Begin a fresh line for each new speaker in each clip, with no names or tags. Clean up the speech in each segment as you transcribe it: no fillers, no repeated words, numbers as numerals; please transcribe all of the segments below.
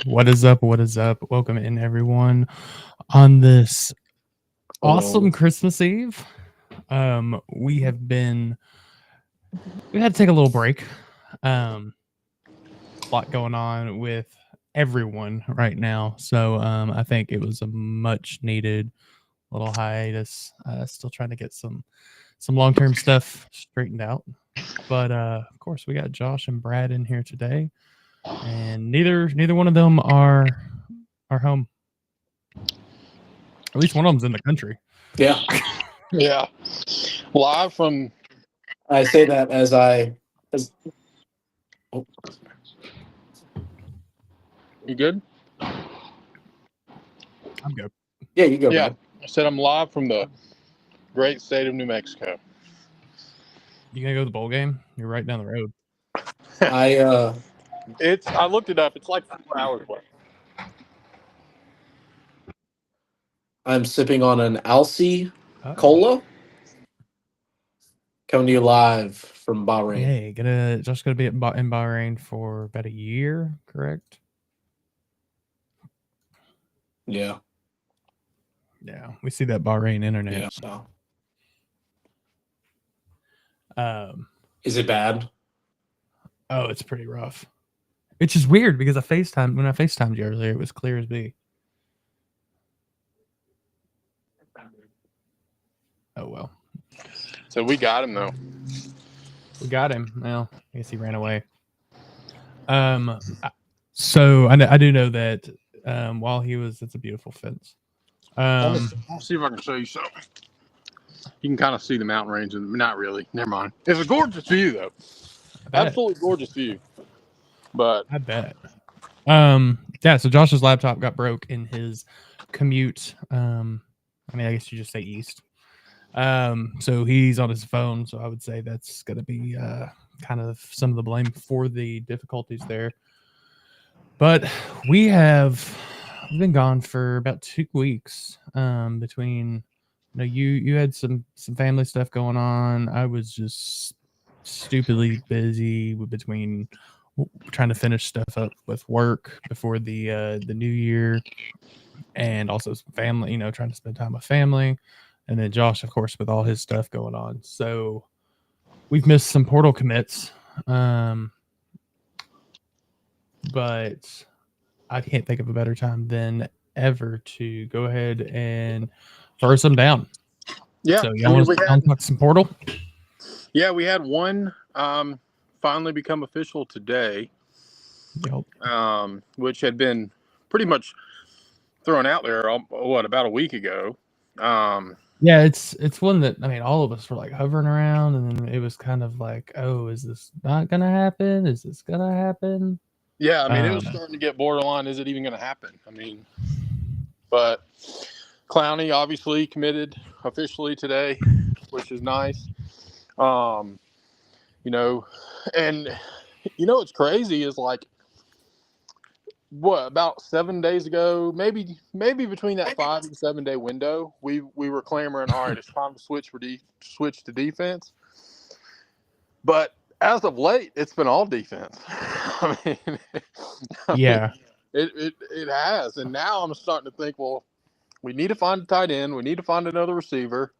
What is up? What is up? Welcome in, everyone, on this awesome Christmas Eve. We had to take a little break. A lot going on with everyone right now, so I think it was a much needed little hiatus. Still trying to get some long-term stuff straightened out, but of course we got Josh and Brad in here today, and neither one of them are home. At least one of them's in the country.
Yeah.
Yeah. Live from.
I say that as oh.
You good?
I'm good.
Yeah, you go.
Yeah.
Brad.
I said I'm live from the great state of New Mexico.
You gonna go to the bowl game? You're right down the road.
I
looked it up. It's like 4 hours away.
I'm sipping on an Alcy Cola. Coming to you live from Bahrain.
Hey, just gonna be in Bahrain for about a year, correct?
Yeah.
Yeah, we see that Bahrain internet.
Yeah. So. Is it bad?
Oh, it's pretty rough. It's just weird because when I FaceTimed you earlier, it was clear as day. Oh well.
So we got him though.
We got him. Well, I guess he ran away. So I do know that while he was, it's a beautiful fence.
I'll see if I can show you something. You can kind of see the mountain range, and not really. Never mind. It's a gorgeous view, though. Absolutely gorgeous view. But
I bet. Yeah. So Josh's laptop got broke in his commute. I guess you just say east. So he's on his phone. So I would say that's going to be kind of some of the blame for the difficulties there. But we've been gone for about 2 weeks. Between, you had some family stuff going on. I was just stupidly busy between trying to finish stuff up with work before the new year, and also some family. Trying to spend time with family, and then Josh, of course, with all his stuff going on. So we've missed some portal commits. But I can't think of a better time than ever to go ahead and throw some down.
Yeah.
So y'all want to talk some portal?
Yeah, we had one finally become official today.
Yep.
Which had been pretty much thrown out there about a week ago.
Yeah, it's one that all of us were like hovering around, and then it was kind of like, oh, is this not gonna happen? Is this gonna happen?
Yeah, it was starting to get borderline. Is it even going to happen? But Clowney obviously committed officially today, which is nice. And what's crazy is about 7 days ago, maybe between that 5 and 7 day window, we were clamoring, all right, it's time to switch to defense. But as of late, it's been all defense.
Yeah,
it has, and now I'm starting to think, well, we need to find a tight end. We need to find another receiver.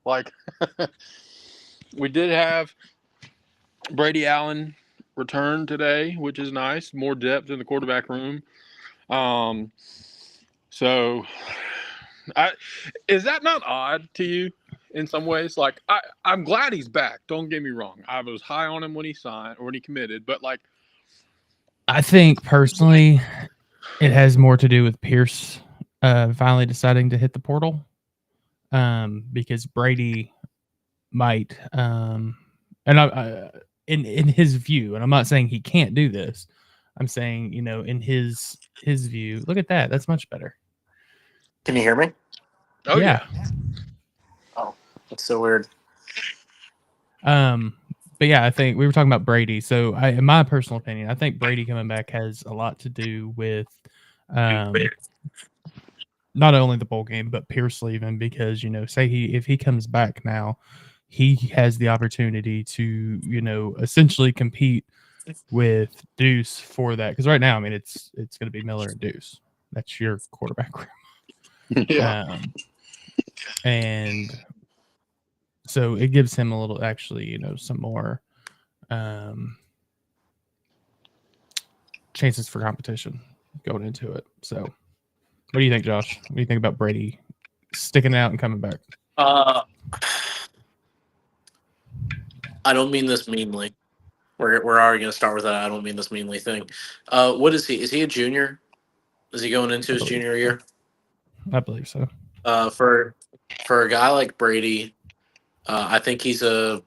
We did have Brady Allen return today, which is nice. More depth in the quarterback room. So, is that not odd to you? In some ways, I'm glad he's back. Don't get me wrong. I was high on him when he signed or when he committed, but
I think personally, it has more to do with Pierce finally deciding to hit the portal, because Brady might, and in his view, and I'm not saying he can't do this, I'm saying, in his view, look at that. That's much better.
Can you hear me?
Oh yeah.
Oh, that's so weird.
But yeah, I think we were talking about Brady. So in my personal opinion, I think Brady coming back has a lot to do with not only the bowl game, but Pierce leaving, because, say if he comes back now, he has the opportunity to, essentially compete with Deuce for that. Because right now, I mean, it's going to be Miller and Deuce. That's your quarterback room.
Yeah.
And so it gives him a little, actually, some more chances for competition going into it. So what do you think, Josh? What do you think about Brady sticking out and coming back?
I don't mean this meanly. We're already going to start with that. I don't mean this meanly thing. What is he? Is he a junior? Is he going into his junior year?
I believe so.
For a guy like Brady, I think he's a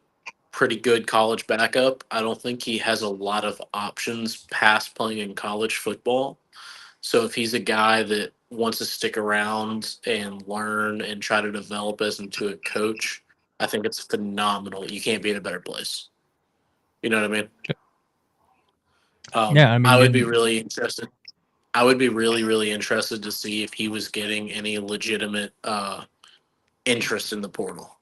pretty good college backup. I don't think he has a lot of options past playing in college football. So if he's a guy that wants to stick around and learn and try to develop as into a coach, I think it's phenomenal. You can't be in a better place. You know what I mean?
Yeah, I mean,
I would be really interested. I would be really, really interested to see if he was getting any legitimate interest in the portal.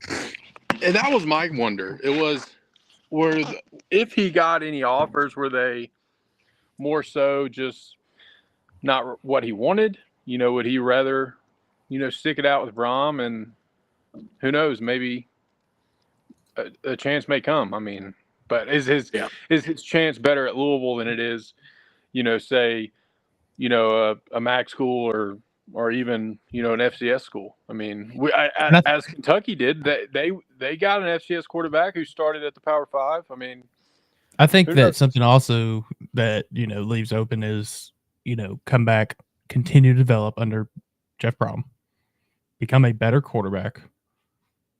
And that was my wonder. It was if he got any offers, were they more so just not what he wanted? Would he rather, stick it out with Brohm, and who knows, maybe a chance may come. I mean, but is his chance better at Louisville than it is, say, a MAC school or even, an FCS school? I mean, as Kentucky did, they got an FCS quarterback who started at the Power 5. I mean,
I think that something also that, leaves open is, come back, continue to develop under Jeff Brohm, become a better quarterback,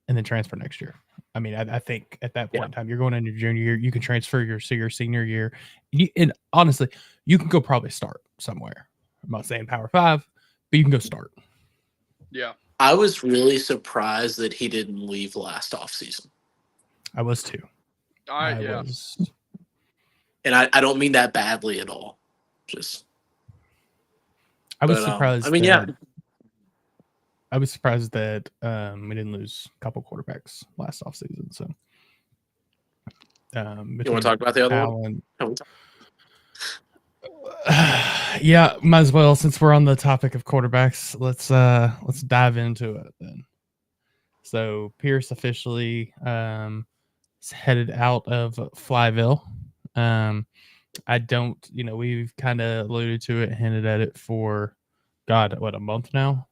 and then transfer next year. I mean, I think at that point in time, you're going into your junior year, you can transfer your senior year. And honestly, you can go probably start somewhere. I'm not saying Power 5, but you can go start.
Yeah.
I was really surprised that he didn't leave last offseason.
I was too.
Yeah.
And I don't mean that badly at all.
I was surprised.
I mean, yeah.
I was surprised that we didn't lose a couple quarterbacks last offseason. So,
you want to talk about the other one?
Yeah, might as well, since we're on the topic of quarterbacks. Let's dive into it then. So Pierce officially is headed out of Flyville. I don't, we've kind of alluded to it, hinted at it for, a month now?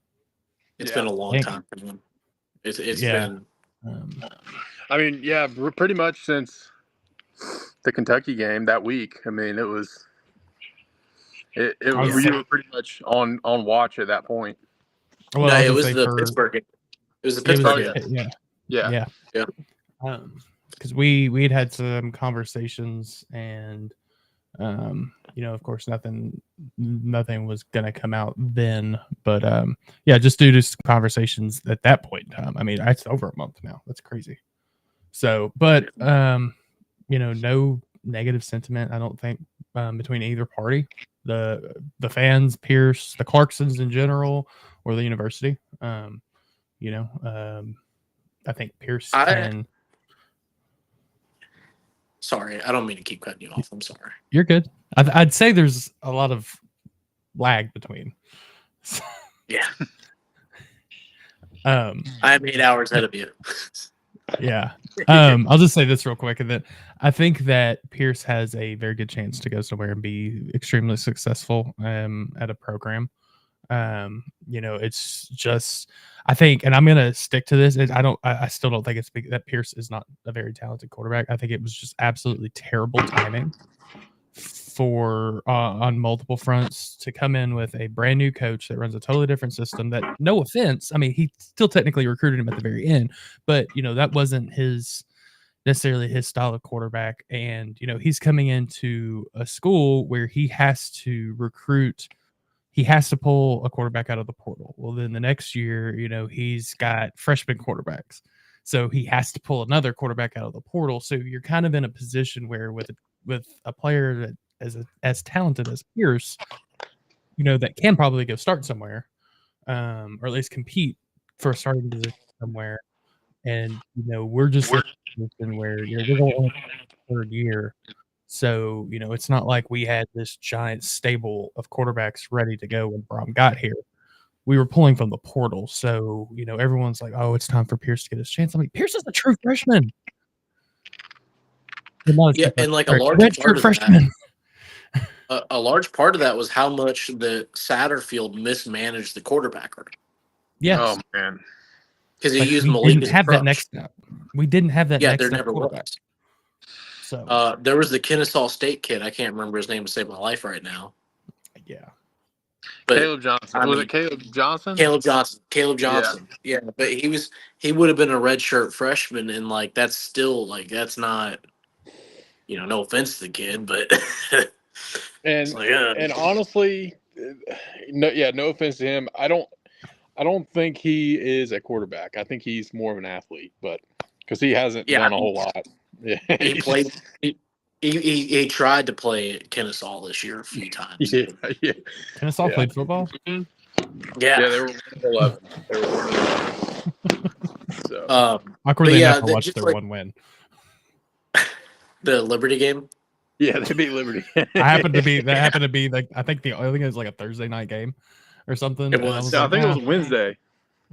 It's been a long time for him. It's been.
I mean, yeah, pretty much since the Kentucky game that week. I mean, it was. You were pretty much on watch at that point.
Well,
no, it was the Pittsburgh game. It was the Pittsburgh game.
Yeah. Because we'd had some conversations, and of course, nothing was gonna come out then. But just due to conversations at that point in time. I mean, it's over a month now. That's crazy. So, but no negative sentiment, I don't think, between either party. The fans, Pierce, the Clarksons in general, or the university. I think Pierce can.
Sorry, I don't mean to keep cutting you off. I'm sorry.
You're good. I'd say there's a lot of lag between.
Yeah. I'm 8 hours ahead of you.
Yeah. I'll just say this real quick, and that I think that Pierce has a very good chance to go somewhere and be extremely successful at a program. It's just, I think, and I'm gonna stick to this. I still don't think it's that Pierce is not a very talented quarterback. I think it was just absolutely terrible timing for on multiple fronts to come in with a brand new coach that runs a totally different system. That, no offense, I mean, he still technically recruited him at the very end, but that wasn't his necessarily his style of quarterback. And, he's coming into a school where he has to recruit, he has to pull a quarterback out of the portal. Well, then the next year, he's got freshman quarterbacks. So he has to pull another quarterback out of the portal. So you're kind of in a position where with a player that as talented as Pierce, that can probably go start somewhere, or at least compete for a starting position somewhere. And we're just in a position where we're going on the third year, so it's not like we had this giant stable of quarterbacks ready to go when Brohm got here. We were pulling from the portal, so everyone's like, "Oh, it's time for Pierce to get his chance." I'm like, Pierce is a true freshman.
Yeah, and like a large part of that, a large part of that was how much the Satterfield mismanaged the quarterback room.
Yes.
Oh man.
Because he used Malik.
We didn't have that next step. We didn't have that.
Yeah, there never was.
So
there was the Kennesaw State kid. I can't remember his name to save my life right now.
Yeah.
But
Caleb Johnson. Was it Caleb Johnson?
Caleb Johnson. Yeah, but he would have been a redshirt freshman, and that's still that's not no offense to the kid, but
and honestly, no offense to him. I don't think he is a quarterback. I think he's more of an athlete, but because he hasn't done a whole lot. Yeah,
he played. He tried to play at Kennesaw this year a few times.
Yeah.
Kennesaw played football?
Yeah.
Yeah, they were 1-11. They were 1-11. So,
awkwardly enough, I watched their one win.
The Liberty game?
Yeah, they beat Liberty.
That happened to be I think it was like a Thursday night game or something.
It was. I think it was Wednesday.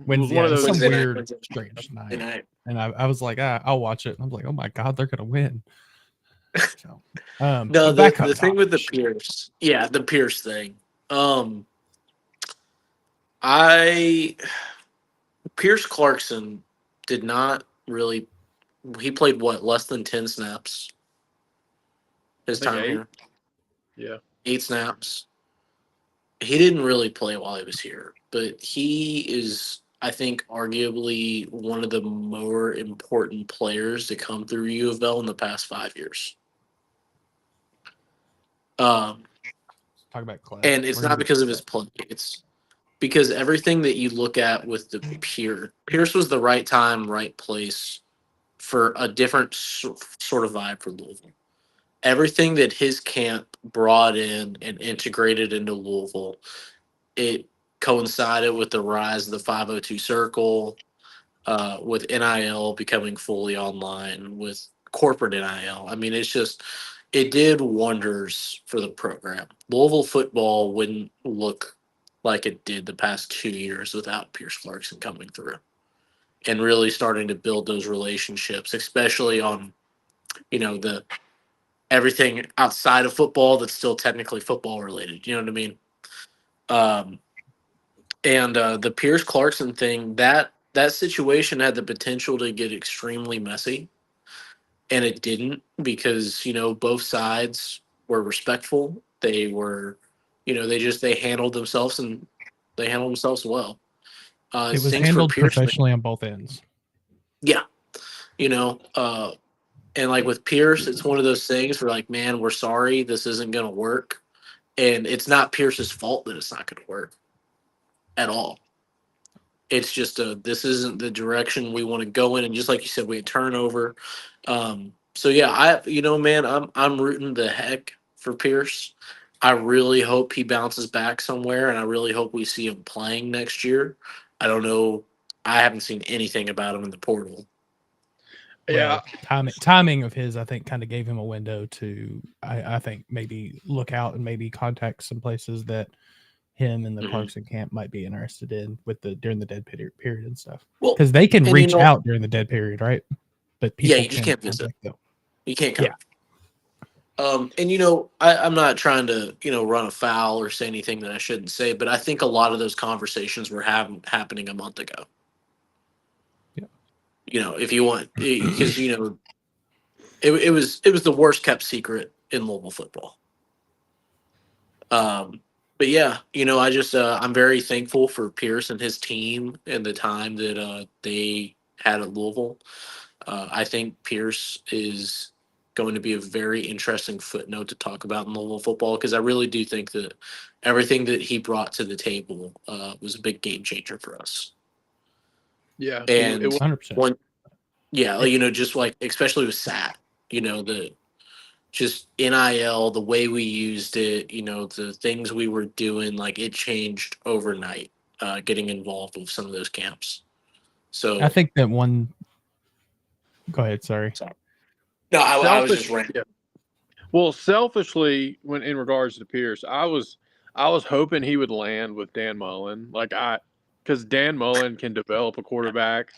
Wednesday,
one of those
some weird, strange night. And I was like, I'll watch it. I was like, oh my God, they're gonna win. So,
no, the thing with the Pierce, the Pierce thing. Pierce Clarkson did not really. He played less than 10 snaps. His time here.
Yeah,
8 snaps. He didn't really play while he was here, but he is, I think, arguably one of the more important players to come through U of L in the past 5 years.
Talk about class.
And it's not because of his play. It's because everything that you look at with the Pierce was the right time, right place for a different sort of vibe for Louisville. Everything that his camp brought in and integrated into Louisville, it coincided with the rise of the 502 circle, with NIL becoming fully online, with corporate NIL. I mean, it did wonders for the program. Louisville football wouldn't look like it did the past 2 years without Pierce Clarkson coming through and really starting to build those relationships, especially on, the everything outside of football that's still technically football related. You know what I mean? And the Pierce Clarkson thing, that situation had the potential to get extremely messy. And it didn't because, both sides were respectful. They were, they handled themselves and they handled themselves well.
It was handled professionally on both ends.
Yeah. And with Pierce, it's one of those things where man, we're sorry, this isn't going to work. And it's not Pierce's fault that it's not going to work at all. It's just this isn't the direction we want to go in. And just like you said, we had turnover. So yeah, man, I'm rooting the heck for Pierce. I really hope he bounces back somewhere, and I really hope we see him playing next year. I don't know. I haven't seen anything about him in the portal.
Yeah,
timing of his, I think, kind of gave him a window to, I think, maybe look out and maybe contact some places that him and the Clarkson camp might be interested in during the dead period and stuff. Because they can reach out during the dead period, right? But people
you just can't visit. You can't come.
Yeah.
And I'm not trying to run afoul or say anything that I shouldn't say, but I think a lot of those conversations were happening a month ago. If you want, because it was the worst kept secret in Louisville football. But yeah, I just I'm very thankful for Pierce and his team and the time that they had at Louisville. I think Pierce is going to be a very interesting footnote to talk about in Louisville football because I really do think that everything that he brought to the table was a big game changer for us.
Yeah,
And
it was
100%.
one, yeah, just like especially with SAT, the just NIL, the way we used it, the things we were doing, like it changed overnight. Getting involved with some of those camps. So
I think that one. Go ahead. Sorry.
No, I was just ranting.
Yeah. Well, selfishly, when in regards to Pierce, I was hoping he would land with Dan Mullen, because Dan Mullen can develop a quarterback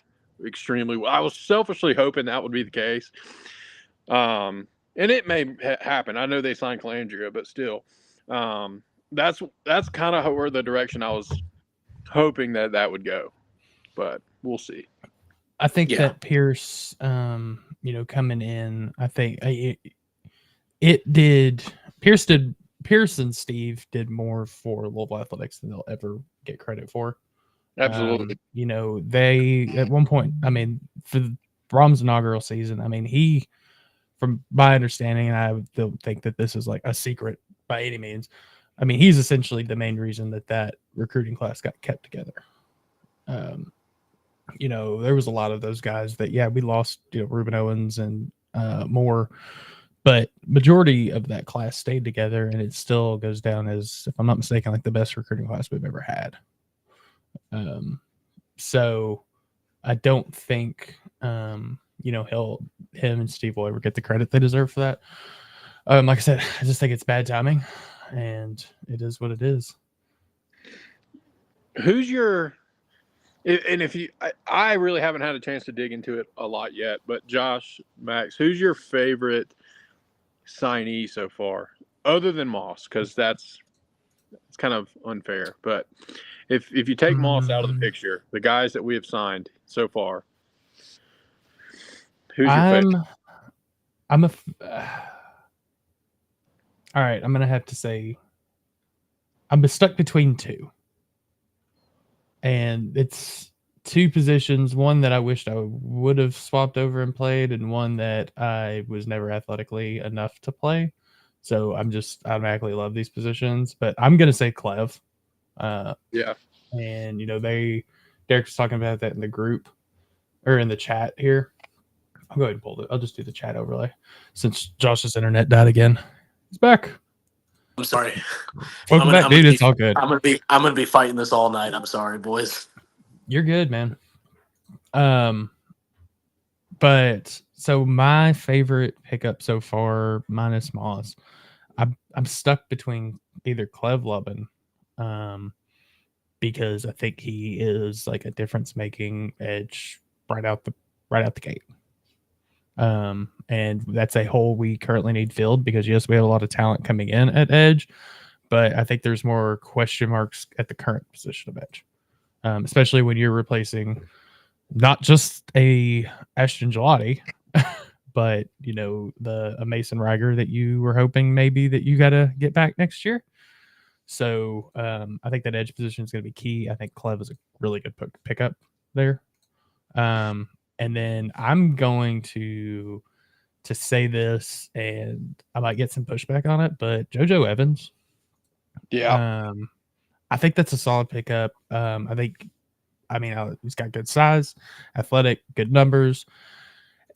extremely well. I was selfishly hoping that would be the case, and it may happen. I know they signed Calandria, but still, that's kind of where the direction I was hoping that would go, but we'll see.
I think that Pierce, coming in, I think Pierce and Steve did more for Louisville Athletics than they'll ever get credit for.
Absolutely.
They at one point, I mean, for Brohm's inaugural season, I mean, he, from my understanding, and I don't think that this is like a secret by any means. I mean, he's essentially the main reason that recruiting class got kept together. There was a lot of those guys that, we lost, Reuben Owens and more, but majority of that class stayed together, and it still goes down as, if I'm not mistaken, like the best recruiting class we've ever had. So I don't think, him and Steve will ever get the credit they deserve for that. Like I said, I just think it's bad timing, and it is what it is.
Who's your, and if you, I really haven't had a chance to dig into it a lot yet, but Josh, Max, who's your favorite signee so far, other than Moss? Because it's kind of unfair, but if you take Moss out of the picture, the guys that we have signed so far, who's your favorite?
All right, I'm gonna have to say I'm stuck between two, and it's two positions. One that I wished I would have swapped over and played, and one that I was never athletically enough to play. So I'm just automatically love these positions, but I'm gonna say Clev.
Yeah.
And Derek was talking about that in the group or in the chat here. I'll go ahead and pull it. I'll just do the chat overlay since Josh's internet died again. He's back.
I'm sorry.
Welcome back, dude. It's all good.
I'm gonna be fighting this all night. I'm sorry, boys.
You're good, man. But so my favorite pickup so far, minus Moss, I'm stuck between either Clev Lubin, because I think he is like a difference making edge right out the gate. And that's a hole we currently need filled because yes, we have a lot of talent coming in at edge, but I think there's more question marks at the current position of edge, especially when you're replacing not just a Ashton Gelati, but a Mason Riger that you were hoping maybe that you got to get back next year. So I think that edge position is going to be key. I think Clev is a really good pickup there. And then I'm going to say this, and I might get some pushback on it, but JoJo Evans.
Yeah.
I think that's a solid pickup. He's got good size, athletic, good numbers,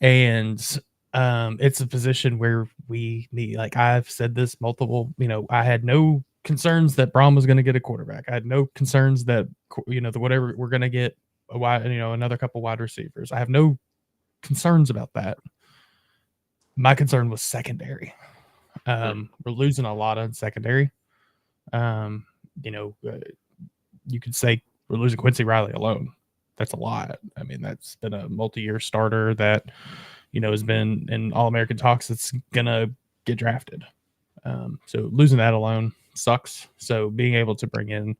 and it's a position where we need, like I've said this multiple, I had no concerns that Brohm was going to get a quarterback. I had no concerns that, whatever we're going to get a wide, another couple wide receivers. I have no concerns about that. My concern was secondary. We're losing a lot on secondary. You could say we're losing Quincy Riley alone. That's a lot. I mean, that's been a multi-year starter that, has been in All-American talks that's going to get drafted. So losing that alone sucks. So being able to bring in,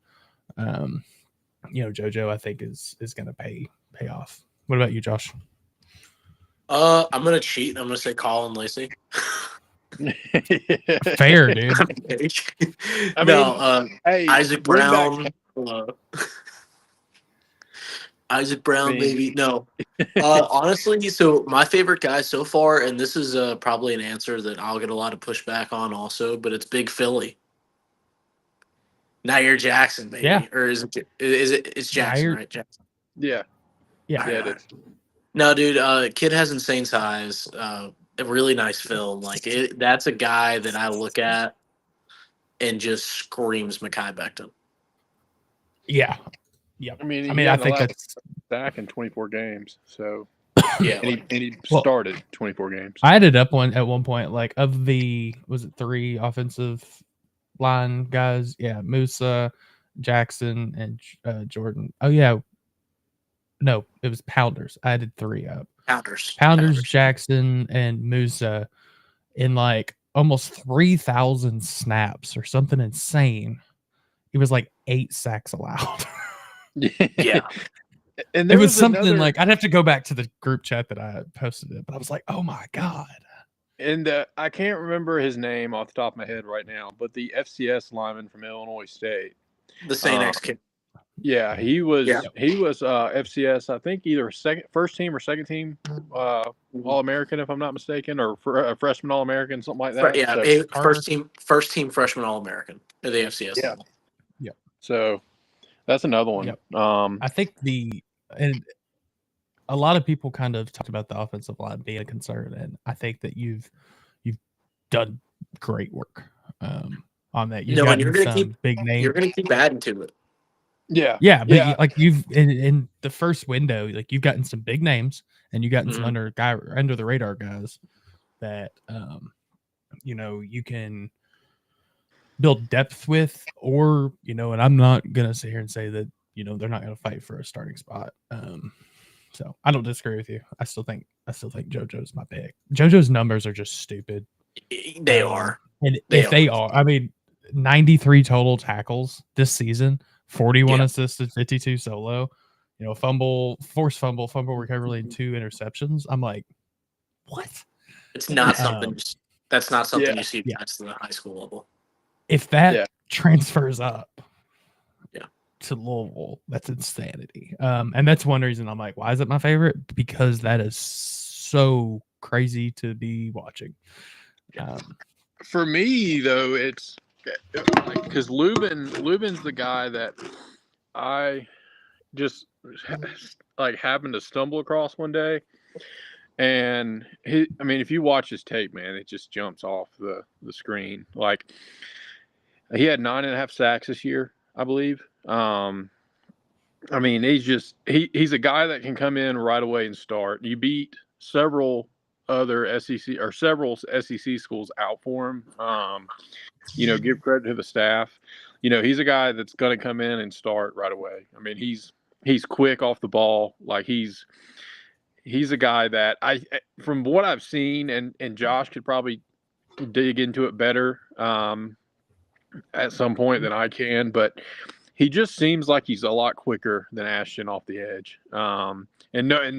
JoJo, I think is going to pay off. What about you, Josh?
I'm going to cheat. I'm going to say Colin Lacey.
Fair, dude.
Hey, Isaac Brown. Isaac Brown,
I mean-
maybe. No. Honestly, so my favorite guy so far, and this is probably an answer that I'll get a lot of pushback on also, but it's Big Philly. Nair Jackson, baby.
Yeah.
Or is it? It's Jackson,
Nair-
right? Jackson.
Yeah.
Yeah.
Yeah, it is.
No, dude. Kid has insane size. A really nice film. Like that's a guy that I look at and just screams Mekhi Becton.
Yeah. Yeah.
I mean,
I think that's.
back in 24 games. So
Yeah,
and he
Well-
started 24 games.
I added up at one point, like of the was it 3 offensive line guys? Yeah, Musa, Jackson, and Jordan. Oh yeah, no, it was Pounders. I added 3 up. Pounders, Jackson, and Musa in like almost 3,000 snaps or something insane. It was like 8 sacks allowed.
Yeah.
And
It was something like I'd have to go back to the group chat that I posted it, but I was like, oh my god.
And I can't remember his name off the top of my head right now, but the FCS lineman from Illinois State,
The Saint X kid.
yeah, he was
Yeah.
FCS. I think either first team or second team All American, if I'm not mistaken, or freshman All American, something like that.
Yeah,
So,
first team freshman All American at the FCS.
Yeah.
level.
so that's another one.
Yep.
I
think and a lot of people kind of talked about the offensive line being a concern, and I think that you've done great work on that. You've
and you're
gotten
gonna
some big names.
You're gonna keep adding to it.
yeah,
Yeah, but
Yeah.
like you've in the first window, like you've gotten some big names, and you've gotten some
Mhm.
under the radar guys that you can build depth with, or and I'm not gonna sit here and say that they're not gonna fight for a starting spot. So I don't disagree with you. I still think JoJo's my pick. JoJo's numbers are just stupid.
They are.
And
They
if they are, I mean, 93 total tackles this season, 41
Yeah.
assisted, 52 solo, forced fumble recovery, and 2 interceptions. I'm like, what?
It's not something. That's not something
Yeah.
you see
Yeah.
past the high school level.
If that
Yeah.
transfers up
Yeah.
to Louisville, that's insanity. And that's one reason I'm like, why is it my favorite? Because that is so crazy to be watching.
For me though, it's because Lubin's the guy that I just like happened to stumble across one day, and if you watch his tape, man, it just jumps off the screen. Like he had 9.5 sacks this year, I believe. He's a guy that can come in right away and start. You beat several SEC schools out for him. Give credit to the staff. He's a guy that's going to come in and start right away. I mean, he's quick off the ball. Like he's a guy that from what I've seen, and Josh could probably dig into it better at some point than I can, but he just seems like he's a lot quicker than Ashton off the edge. And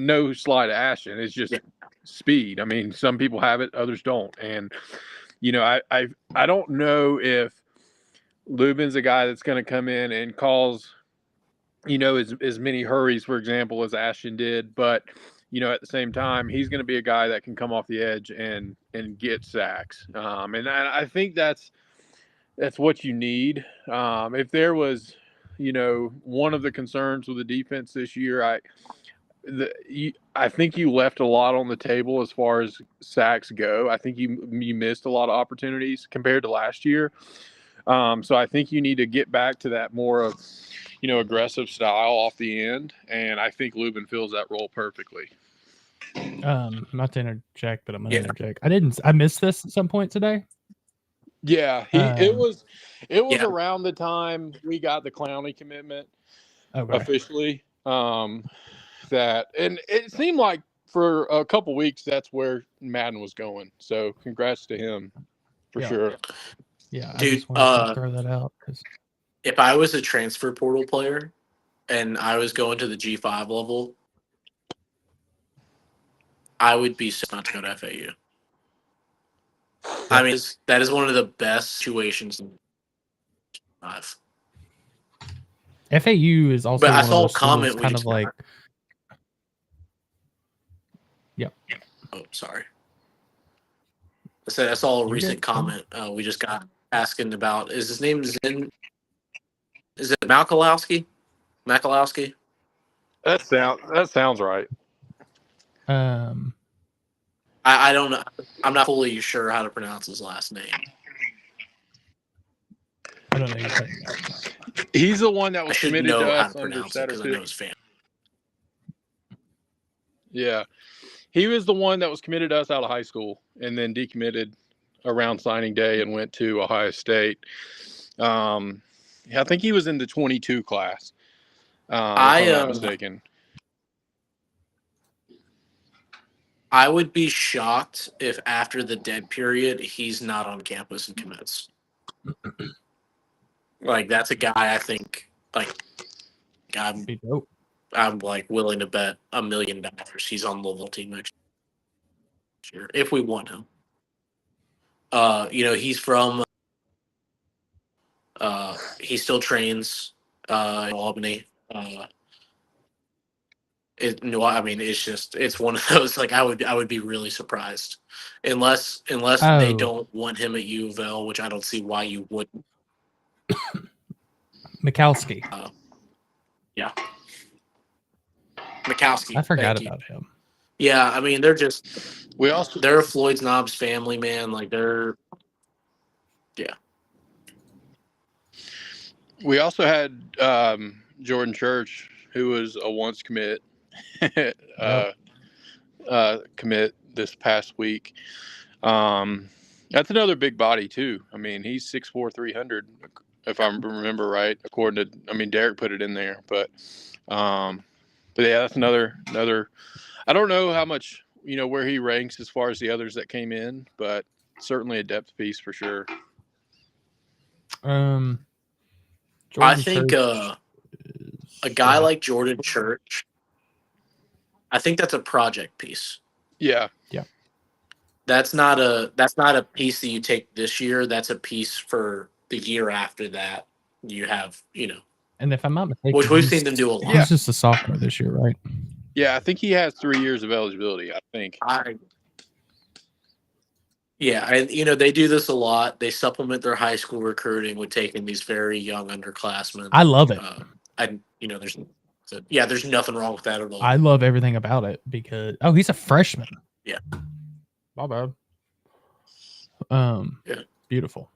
no slight to Ashton. It's just speed. I mean, some people have it, others don't. And I don't know if Lubin's a guy that's going to come in and cause as many hurries, for example, as Ashton did, but at the same time, he's going to be a guy that can come off the edge and get sacks. And I think that's what you need. If there was, one of the concerns with the defense this year, I think you left a lot on the table as far as sacks go. I think you missed a lot of opportunities compared to last year. So I think you need to get back to that more of, aggressive style off the end. And I think Lubin fills that role perfectly.
Not to interject, but I'm going to interject. I missed this at some point today.
Yeah, it was around the time we got the Clowney commitment officially. That and it seemed like for a couple weeks that's where Madden was going. So congrats to him for sure.
Yeah,
dude.
I just wanted to throw that out because
if I was a transfer portal player and I was going to the G5 level, I would be so not to go to FAU. I mean, that is one of the best situations in life.
FAU is also
But I
one
saw
of those
a comment
schools
we
kind
just
of like Yep.
Oh, sorry. I saw a
You
recent
good?
comment we just got asking about. Is his name Zen? Is it Makalowski? Makalowski?
That sounds right.
I don't know. I'm not fully sure how to pronounce his last name.
I don't know who you're talking about.
He's the one that
I
was
should
committed to
know how
us
to
under
pronounce it because I know
Satterfield.
his family.
Yeah, he was the one that was committed to us out of high school, and then decommitted around signing day and went to Ohio State. I think he was in the 22 class, if I'm not mistaken.
I would be shocked if after the dead period he's not on campus and commits. Like that's a guy I think
Be dope.
I'm like willing to bet $1 million he's on the Louisville team next year if we want him. He's from he still trains in Albany. It's one of those like I would be really surprised unless they don't want him at U of L, which I don't see why you wouldn't.
Mikowski.
Yeah. Mikowski.
I forgot about him.
Yeah, I mean they're a Floyd Knobs family, man. Like
We also had Jordan Church, who was a once commit, commit this past week. That's another big body too. I mean, he's 6'4", 300, if I remember right. According to, Derek put it in there, but yeah, that's another. I don't know how much where he ranks as far as the others that came in, but certainly a depth piece for sure.
I think a guy like Jordan Church, I think that's a project piece.
Yeah.
That's not a piece that you take this year. That's a piece for the year after that. You have,
And if I'm not mistaken,
which we've seen them do a lot.
He's just a sophomore this year, right?
Yeah, I think he has 3 years of eligibility. I think.
They do this a lot. They supplement their high school recruiting with taking these very young underclassmen.
I love it.
There's nothing wrong with that at all.
I love everything about it because he's a freshman.
Yeah.
My bad.
Yeah.
Beautiful.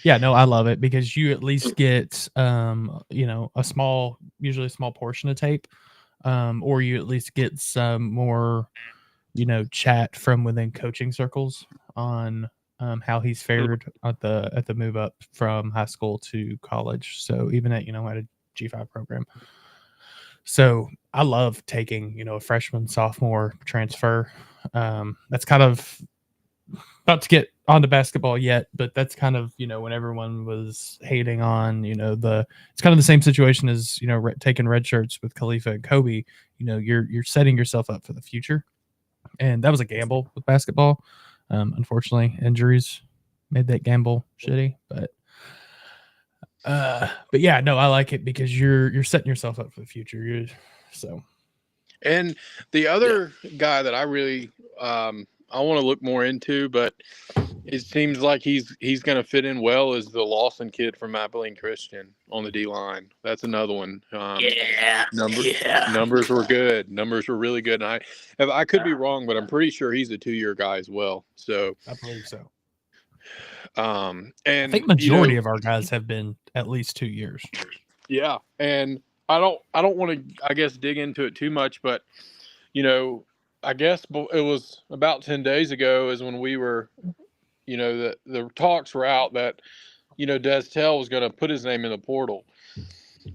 Yeah, no, I love it because you at least get usually a small portion of tape, or you at least get some more, chat from within coaching circles on how he's fared at the move up from high school to college. So even at at a G5 program. So I love taking a freshman, sophomore transfer. That's kind of not to get onto basketball yet, but that's kind of when everyone was hating on it's kind of the same situation as taking red shirts with Khalifa and Kobe. You're setting yourself up for the future, and that was a gamble with basketball. Unfortunately, injuries made that gamble shitty, but yeah, no, I like it because you're setting yourself up for the future.
And the other guy that I really I want to look more into, but it seems like he's going to fit in well is the Lawson kid from Abilene Christian on the D line. That's another one. Numbers were good. Numbers were really good. And I could be wrong, but I'm pretty sure he's a 2-year guy as well. So
I believe so.
And
I think majority of our guys have been at least 2 years.
Yeah, and I don't want to, I guess, dig into it too much, but I guess it was about 10 days ago is when we were, the talks were out that, Destel was going to put his name in the portal,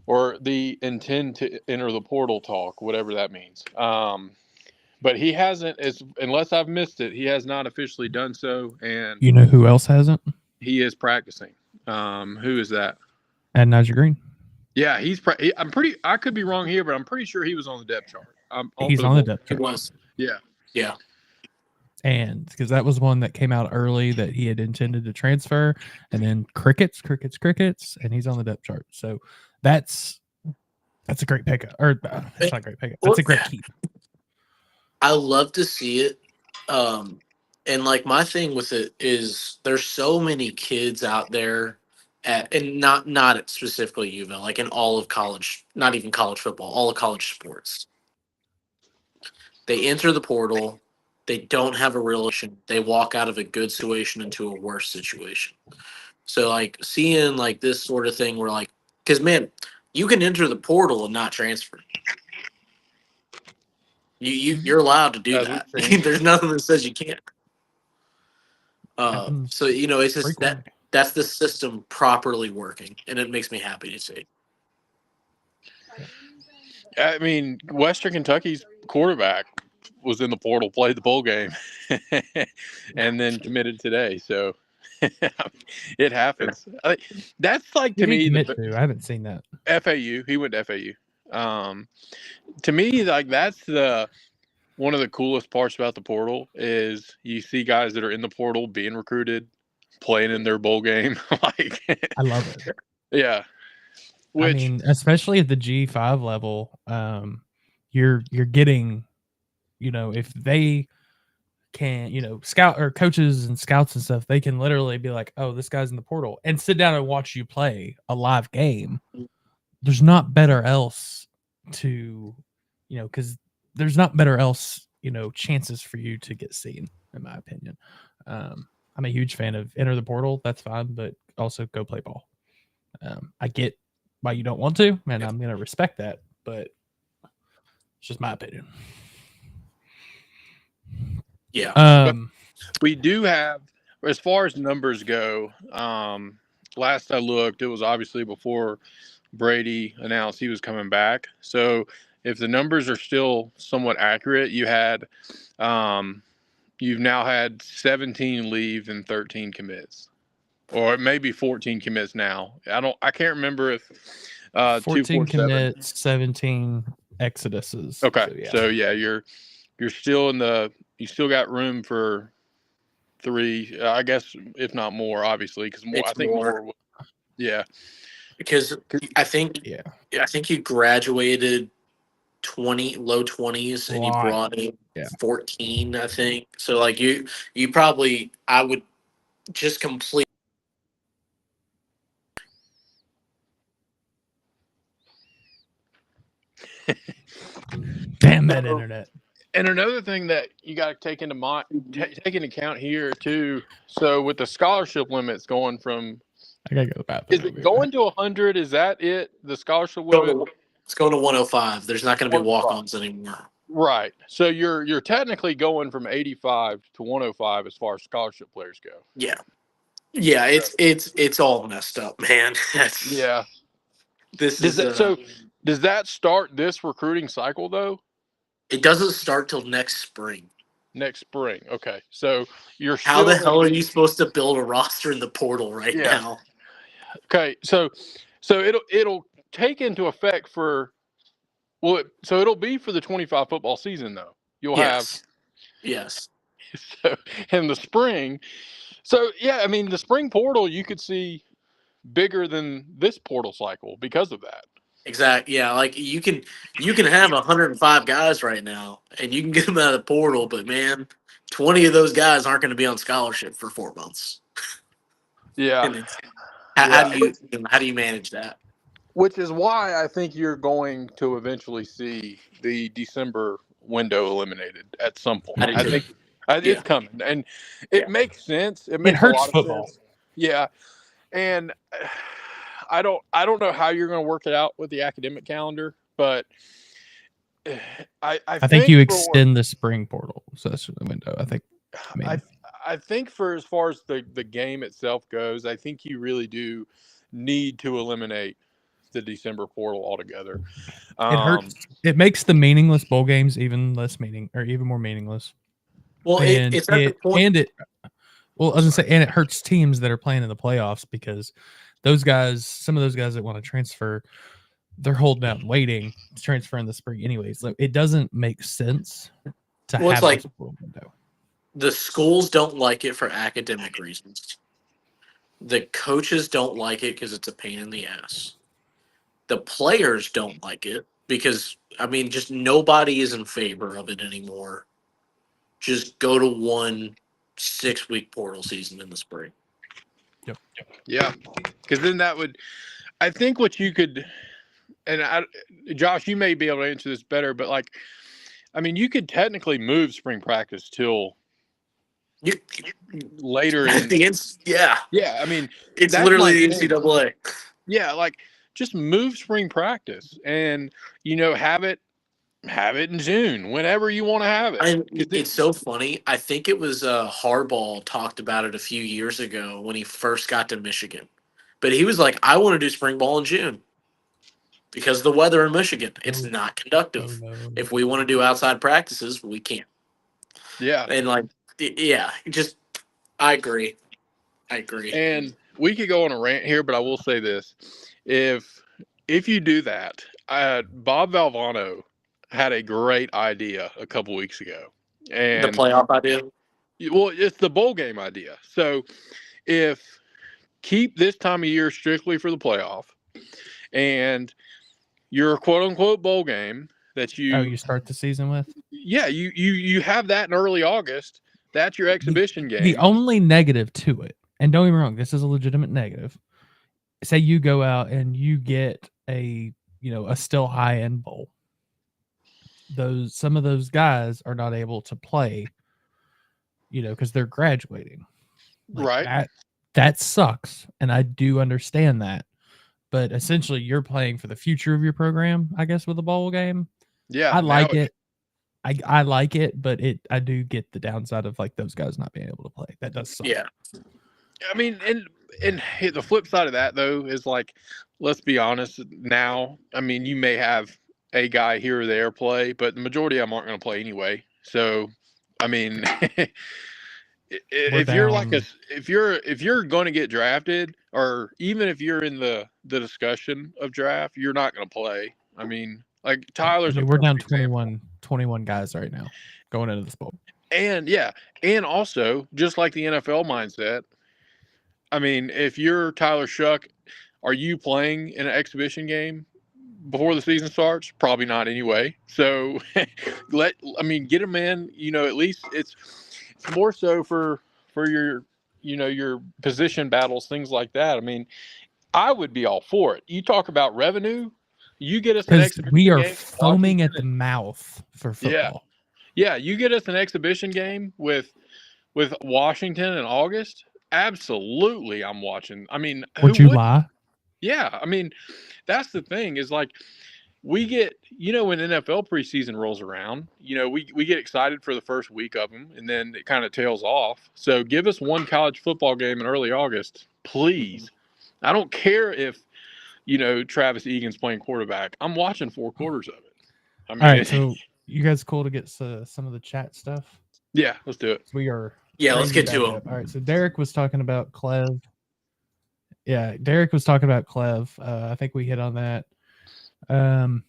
or the intend to enter the portal talk, whatever that means. But he hasn't, unless I've missed it, he has not officially done so. And
you know who else hasn't?
He is practicing. Who is that?
And Najee Green.
Yeah, I could be wrong here, but I'm pretty sure he was on the depth chart.
He's on the depth chart.
He was. Yeah.
And because that was one that came out early that he had intended to transfer, and then crickets, and he's on the depth chart. So that's a great pickup. Or it's not a great pickup. That's a great keep.
I love to see it. And like my thing with it is there's so many kids out there and not at specifically UVA, like in all of college, not even college football, all of college sports. They enter the portal, they don't have a relation, they walk out of a good situation into a worse situation. So like seeing like this sort of thing where like, because man, you can enter the portal and not transfer. You're allowed to do
As
that.
we've seen.
There's nothing that says you can't.
Happens
So it's just
frequently.
that's the system properly working, and it makes me happy to see.
I mean, Western Kentucky's quarterback was in the portal, played the bowl game, and then committed today. So it happens. That's like to
Who did he
me
commit to? I haven't seen that.
FAU. He went to FAU. To me, like that's one of the coolest parts about the portal is you see guys that are in the portal being recruited, playing in their bowl game. Like
I love it.
Yeah.
I mean, especially at the G5 level, you're getting, if they can, scout or coaches and scouts and stuff, they can literally be like, oh, this guy's in the portal and sit down and watch you play a live game. There's not better else to, because there's not better else, chances for you to get seen, in my opinion. I'm a huge fan of enter the portal. That's fine, but also go play ball. I get why you don't want to, and I'm going to respect that, but it's just my opinion.
Yeah.
We do have, as far as numbers go, last I looked, it was obviously before Brady announced he was coming back. So if the numbers are still somewhat accurate, you've now had 17 leave and 13 commits. Or maybe 14 commits now. I can't remember if
14 commits, 17 exoduses.
Okay. So you're still you still got room for 3, I guess, if not more, obviously, because I think more. Yeah.
Because I think you graduated low 20s and you brought in 14, I think. So like you probably, I would just complete.
Damn that internet.
And another thing that you got to take into account here too. So with the scholarship limits going from,
I gotta go to the bathroom.
Is it going to 100? Is that it? The scholarship limit?
It's going to 105. There's not going to be walk-ons anymore.
Right. So you're technically going from 85 to 105 as far as scholarship players go.
Yeah. Yeah. It's all messed up, man.
Yeah.
So
does that start this recruiting cycle though?
It doesn't start till next spring.
Next spring. Okay. So
how the hell are you supposed to build a roster in the portal right now?
Okay. So it'll take into effect so it'll be for the 25 football season though. You'll have.
Yes.
So in the spring. So yeah, I mean the spring portal you could see bigger than this portal cycle because of that.
Exactly. Yeah, like you can have 105 guys right now, and you can get them out of the portal, but man, 20 of those guys aren't going to be on scholarship for 4 months.
Yeah.
How do you manage that?
Which is why I think you're going to eventually see the December window eliminated at some point. I think it's coming, and it makes sense. It makes
hurts
a lot of
football.
sense. Yeah, and I don't know how you're going to work it out with the academic calendar, but I
think you extend the spring portal, so that's the window.
I think for as far as the game itself goes, I think you really do need to eliminate the December portal altogether.
It hurts. It makes the meaningless bowl games even more meaningless.
Well, it's at the point.
Well, I was gonna say, and it hurts teams that are playing in the playoffs because those guys, some of those guys that want to transfer, they're holding out and waiting to transfer in the spring anyways. It doesn't make sense to have this window.
The schools don't like it for academic reasons. The coaches don't like it because it's a pain in the ass. The players don't like it because, just nobody is in favor of it anymore. just go to one 6-week portal season in the spring.
Yep.
Yeah, because then that would, I think what you could, and Josh, you may be able to answer this better, but like, I mean, you could technically move spring practice till later in
the yeah.
Yeah, I mean,
It's
that's
literally
my
the
thing.
NCAA.
Yeah, like just move spring practice and have it in June whenever you want to have it.
It's so funny. I think it was Harbaugh talked about it a few years ago when he first got to Michigan. But he was like, I want to do spring ball in June because of the weather in Michigan. It's not conductive. If we want to do outside practices, we can't.
Yeah.
And I agree.
And we could go on a rant here, but I will say this. If you do that, Bob Valvano had a great idea a couple weeks ago. And
the playoff idea?
Well, it's the bowl game idea. So if keep this time of year strictly for the playoff and your quote unquote bowl game that you
start the season with?
Yeah, you have that in early August. That's your exhibition game.
The only negative to it, and don't get me wrong, this is a legitimate negative. Say you go out and you get a still high end bowl. Some of those guys are not able to play, because they're graduating.
Right.
That sucks. And I do understand that. But essentially you're playing for the future of your program, I guess, with a bowl game.
Yeah.
I like it. I like it, but I do get the downside of those guys not being able to play. That does suck.
Yeah.
I mean, and the flip side of that though is let's be honest now. I mean, you may have a guy here or there play, but the majority of them aren't going to play anyway. So, I mean, if you're going to get drafted, or even if you're in the discussion of draft, you're not going to play. I mean, Tyler's.
We're down 21 guys right now going into this bowl.
And and also just like the NFL mindset. I mean, if you're Tyler Shuck, are you playing in an exhibition game before the season starts? Probably not anyway. So get them in, at least it's more so for your, your position battles, things like that. I mean, I would be all for it. You talk about revenue, you get us an exhibition
we are
game,
foaming at the mouth for football.
Yeah. You get us an exhibition game with Washington in August. Absolutely, I'm watching. I mean,
would you lie?
Yeah, I mean, that's the thing is we get, when NFL preseason rolls around, we get excited for the first week of them, and then it kind of tails off. So give us one college football game in early August, please. I don't care if, Travis Egan's playing quarterback. I'm watching 4 quarters of it. I mean,
all right, so you guys cool to get some of the chat stuff?
Yeah, let's do it.
We are.
Yeah, let's get to
it. All right, so Derek was talking about Clev. Yeah, Derek was talking about Clev. I think we hit on that. I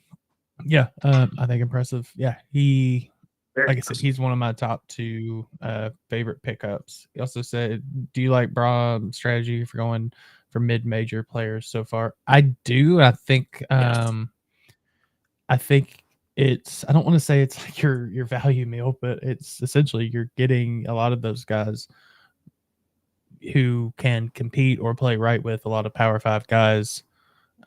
think impressive. Yeah, like I said, he's one of my top 2 favorite pickups. He also said, do you like Brohm's strategy for going for mid-major players so far? I do. I think it's, I don't want to say it's like your value meal, but it's essentially you're getting a lot of those guys who can compete or play right with a lot of Power 5 guys.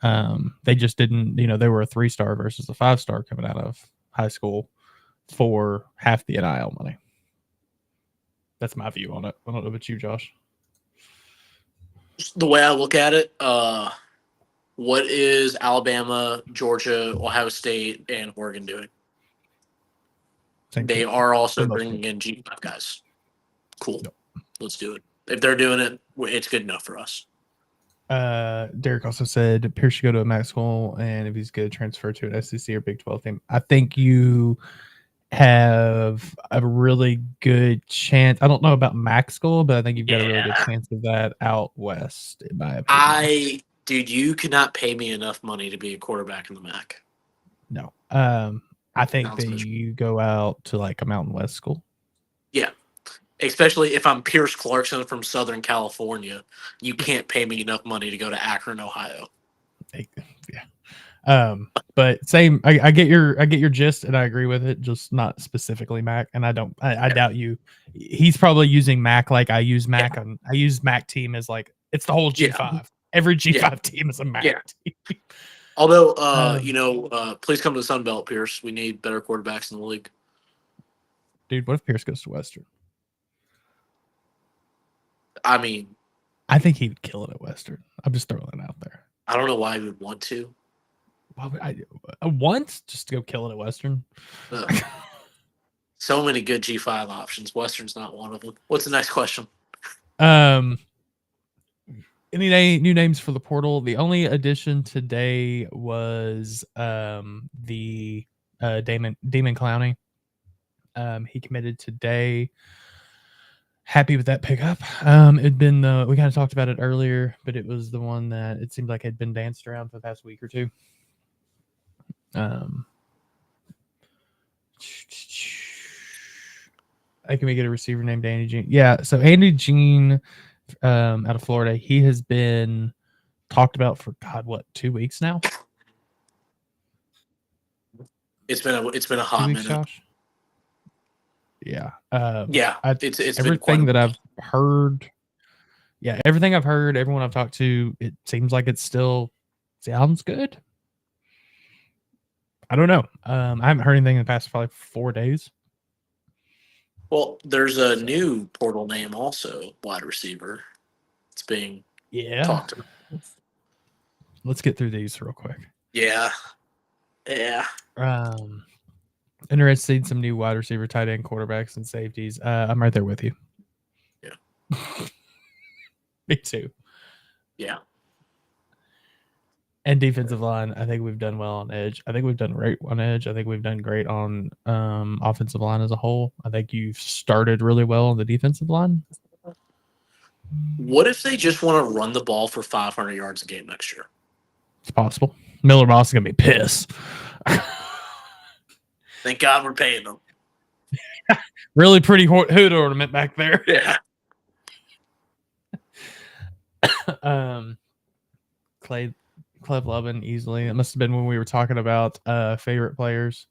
They just didn't, they were a 3-star versus a 5-star coming out of high school for half the NIL money. That's my view on it. I don't know about you, Josh.
The way I look at it, what is Alabama, Georgia, Ohio State, and Oregon doing? They are also bringing in G5 guys. Cool. Yep. Let's do it. If they're doing it, it's good enough for us.
Derek also said Pierce should go to a MAC school, and if he's good, transfer to an SEC or Big 12 team. I think you have a really good chance. I don't know about MAC school, but I think you've got a really good chance of that out west, in my opinion.
Dude, you cannot pay me enough money to be a quarterback in the MAC.
No. I think that you go out to a Mountain West school.
Yeah. Especially if I'm Pierce Clarkson from Southern California. You can't pay me enough money to go to Akron, Ohio.
Yeah. But same. I get your gist, and I agree with it. Just not specifically Mac. And I doubt you. He's probably using Mac like I use Mac on. I use Mac team as like it's the whole G5. Every G5 team is a Mac team.
Although, please come to the Sun Belt, Pierce. We need better quarterbacks in the league.
Dude, what if Pierce goes to Western?
I mean,
I think he would kill it at Western. I'm just throwing it out there.
I don't know why we would want to.
Why would I once just to go kill it at Western?
So many good G5 options. Western's not one of them. What's the next question?
Any new names for the portal? The only addition today was the Damon Clowney. He committed today. Happy with that pickup. It'd been we kind of talked about it earlier, but it was the one that it seemed like had been danced around for the past week or two. Can we get a receiver named Andy Jean? Yeah, so Andy Jean out of Florida, he has been talked about for 2 weeks now?
It's been a hot minute.
Josh? Yeah.
It's
everything that I've heard. Yeah, everything I've heard, everyone I've talked to, it seems like it still sounds good. I don't know. I haven't heard anything in the past probably 4 days.
Well, there's a new portal name also, wide receiver. It's being talked about.
Let's get through these real quick.
Yeah.
Interested in some new wide receiver, tight end, quarterbacks, and safeties. I'm right there with you.
Yeah.
Me too.
Yeah.
And defensive line, I think we've done well on edge. I think we've done great on edge. I think we've done great on offensive line as a whole. I think you've started really well on the defensive line.
What if they just want to run the ball for 500 yards a game next year?
It's possible. Miller Moss is going to be pissed.
Thank God we're paying them.
Really pretty hood ornament back there.
Yeah.
Cleve Lovin easily. It must have been when we were talking about favorite players.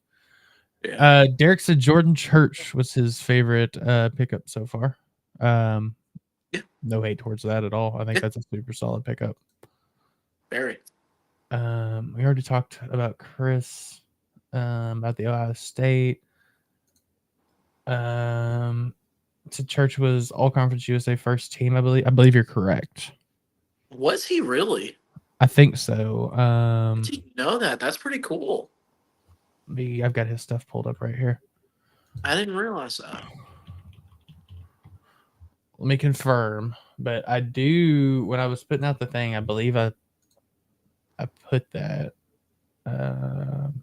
Yeah.
Derek said Jordan Church was his favorite pickup so far. No hate towards that at all. I think that's a super solid pickup.
Very.
We already talked about Chris, about the Ohio State. So Church was All Conference USA first team, I believe. I believe you're correct.
Was he really?
I think so.
Did you know that? That's pretty cool.
I've got his stuff pulled up right here.
I didn't realize that.
Let me confirm. But I do, when I was putting out the thing, I believe I put that. Damn,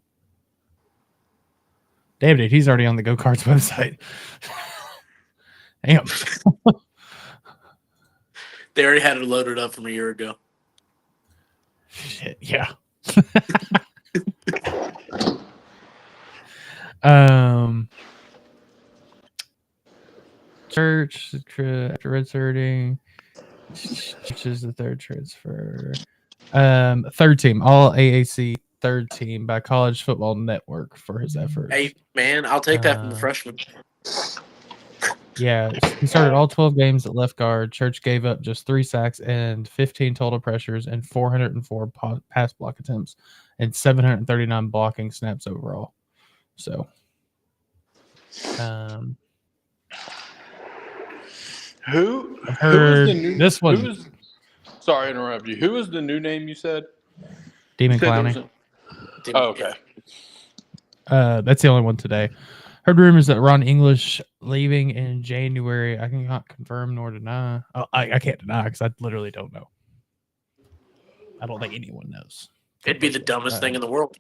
dude, he's already on the Go Cards website. Damn.
They already had it loaded up from a year ago.
Shit, yeah. Church after redshirting. Church is the third transfer. Third team, all AAC third team by College Football Network for his efforts.
Hey, man, I'll take that from the freshman.
Yeah, he started all 12 games at left guard. Church gave up just 3 sacks and 15 total pressures and 404 pass block attempts and 739 blocking snaps overall. So,
who
I've heard
the new,
this one?
Sorry to interrupt you. Who was the new name you said?
Demon Clowney.
Oh, okay.
That's the only one today. Heard rumors that Ron English leaving in January. I cannot confirm nor deny. Oh, I can't deny because I literally don't know. I don't think anyone knows.
It'd be the dumbest thing in the world.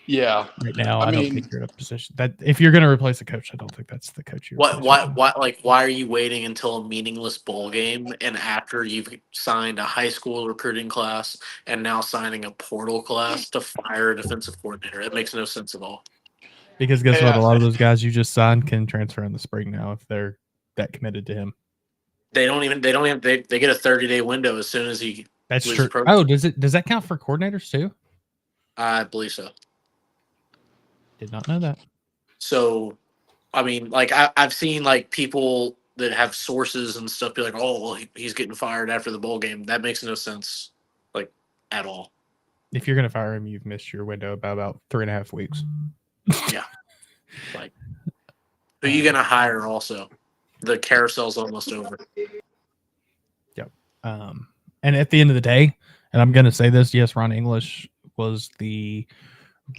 Yeah.
Right now, I don't think you're in a position that if you're going to replace a coach, I don't think that's the coach you're.
Why are you waiting until a meaningless bowl game and after you've signed a high school recruiting class and now signing a portal class to fire a defensive coordinator? It makes no sense at all.
Because guess what? A lot of those guys you just signed can transfer in the spring now if they're that committed to him.
They get a 30-day window as soon as he
That's
Leads
true.
the program.
Oh, does that count for coordinators too?
I believe so.
Did not know that.
So, I mean, like I've seen like people that have sources and stuff be like, "Oh, well, he's getting fired after the bowl game." That makes no sense, like at all.
If you're gonna fire him, you've missed your window by about 3.5 weeks.
Yeah. Like, who are you gonna hire? Also, the carousel's almost over.
Yep. And at the end of the day, and I'm gonna say this, yes, Ron English was the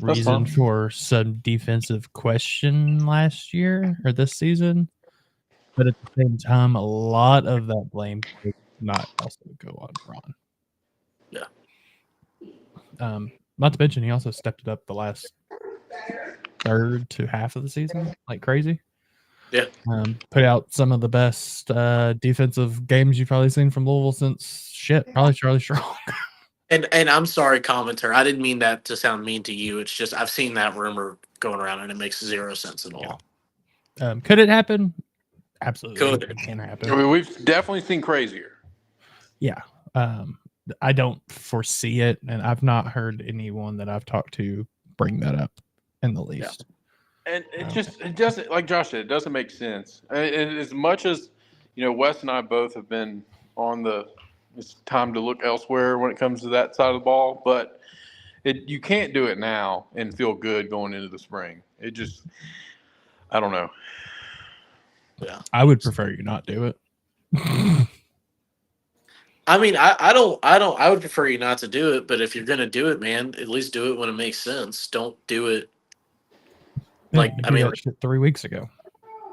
reason for some defensive question last year or this season, but at the same time, a lot of that blame could not also go on Ron.
Yeah.
Not to mention, he also stepped it up the last third to half of the season like crazy.
Yeah.
Put out some of the best defensive games you've probably seen from Louisville since probably Charlie Strong.
And I'm sorry, commenter. I didn't mean that to sound mean to you. It's just I've seen that rumor going around and it makes zero sense at all.
Could it happen? Absolutely.
Could.
It can happen.
I mean, we've definitely seen crazier.
Yeah. I don't foresee it, and I've not heard anyone that I've talked to bring that up in the least.
Yeah. And it doesn't, like Josh said, it doesn't make sense. And as much as, Wes and I both have been on it's time to look elsewhere when it comes to that side of the ball, but you can't do it now and feel good going into the spring. It just, I don't know.
Yeah.
I would prefer you not do it.
I mean, I would prefer you not to do it, but if you're going to do it, man, at least do it when it makes sense. Don't do it. Like,
I mean, that shit 3 weeks ago.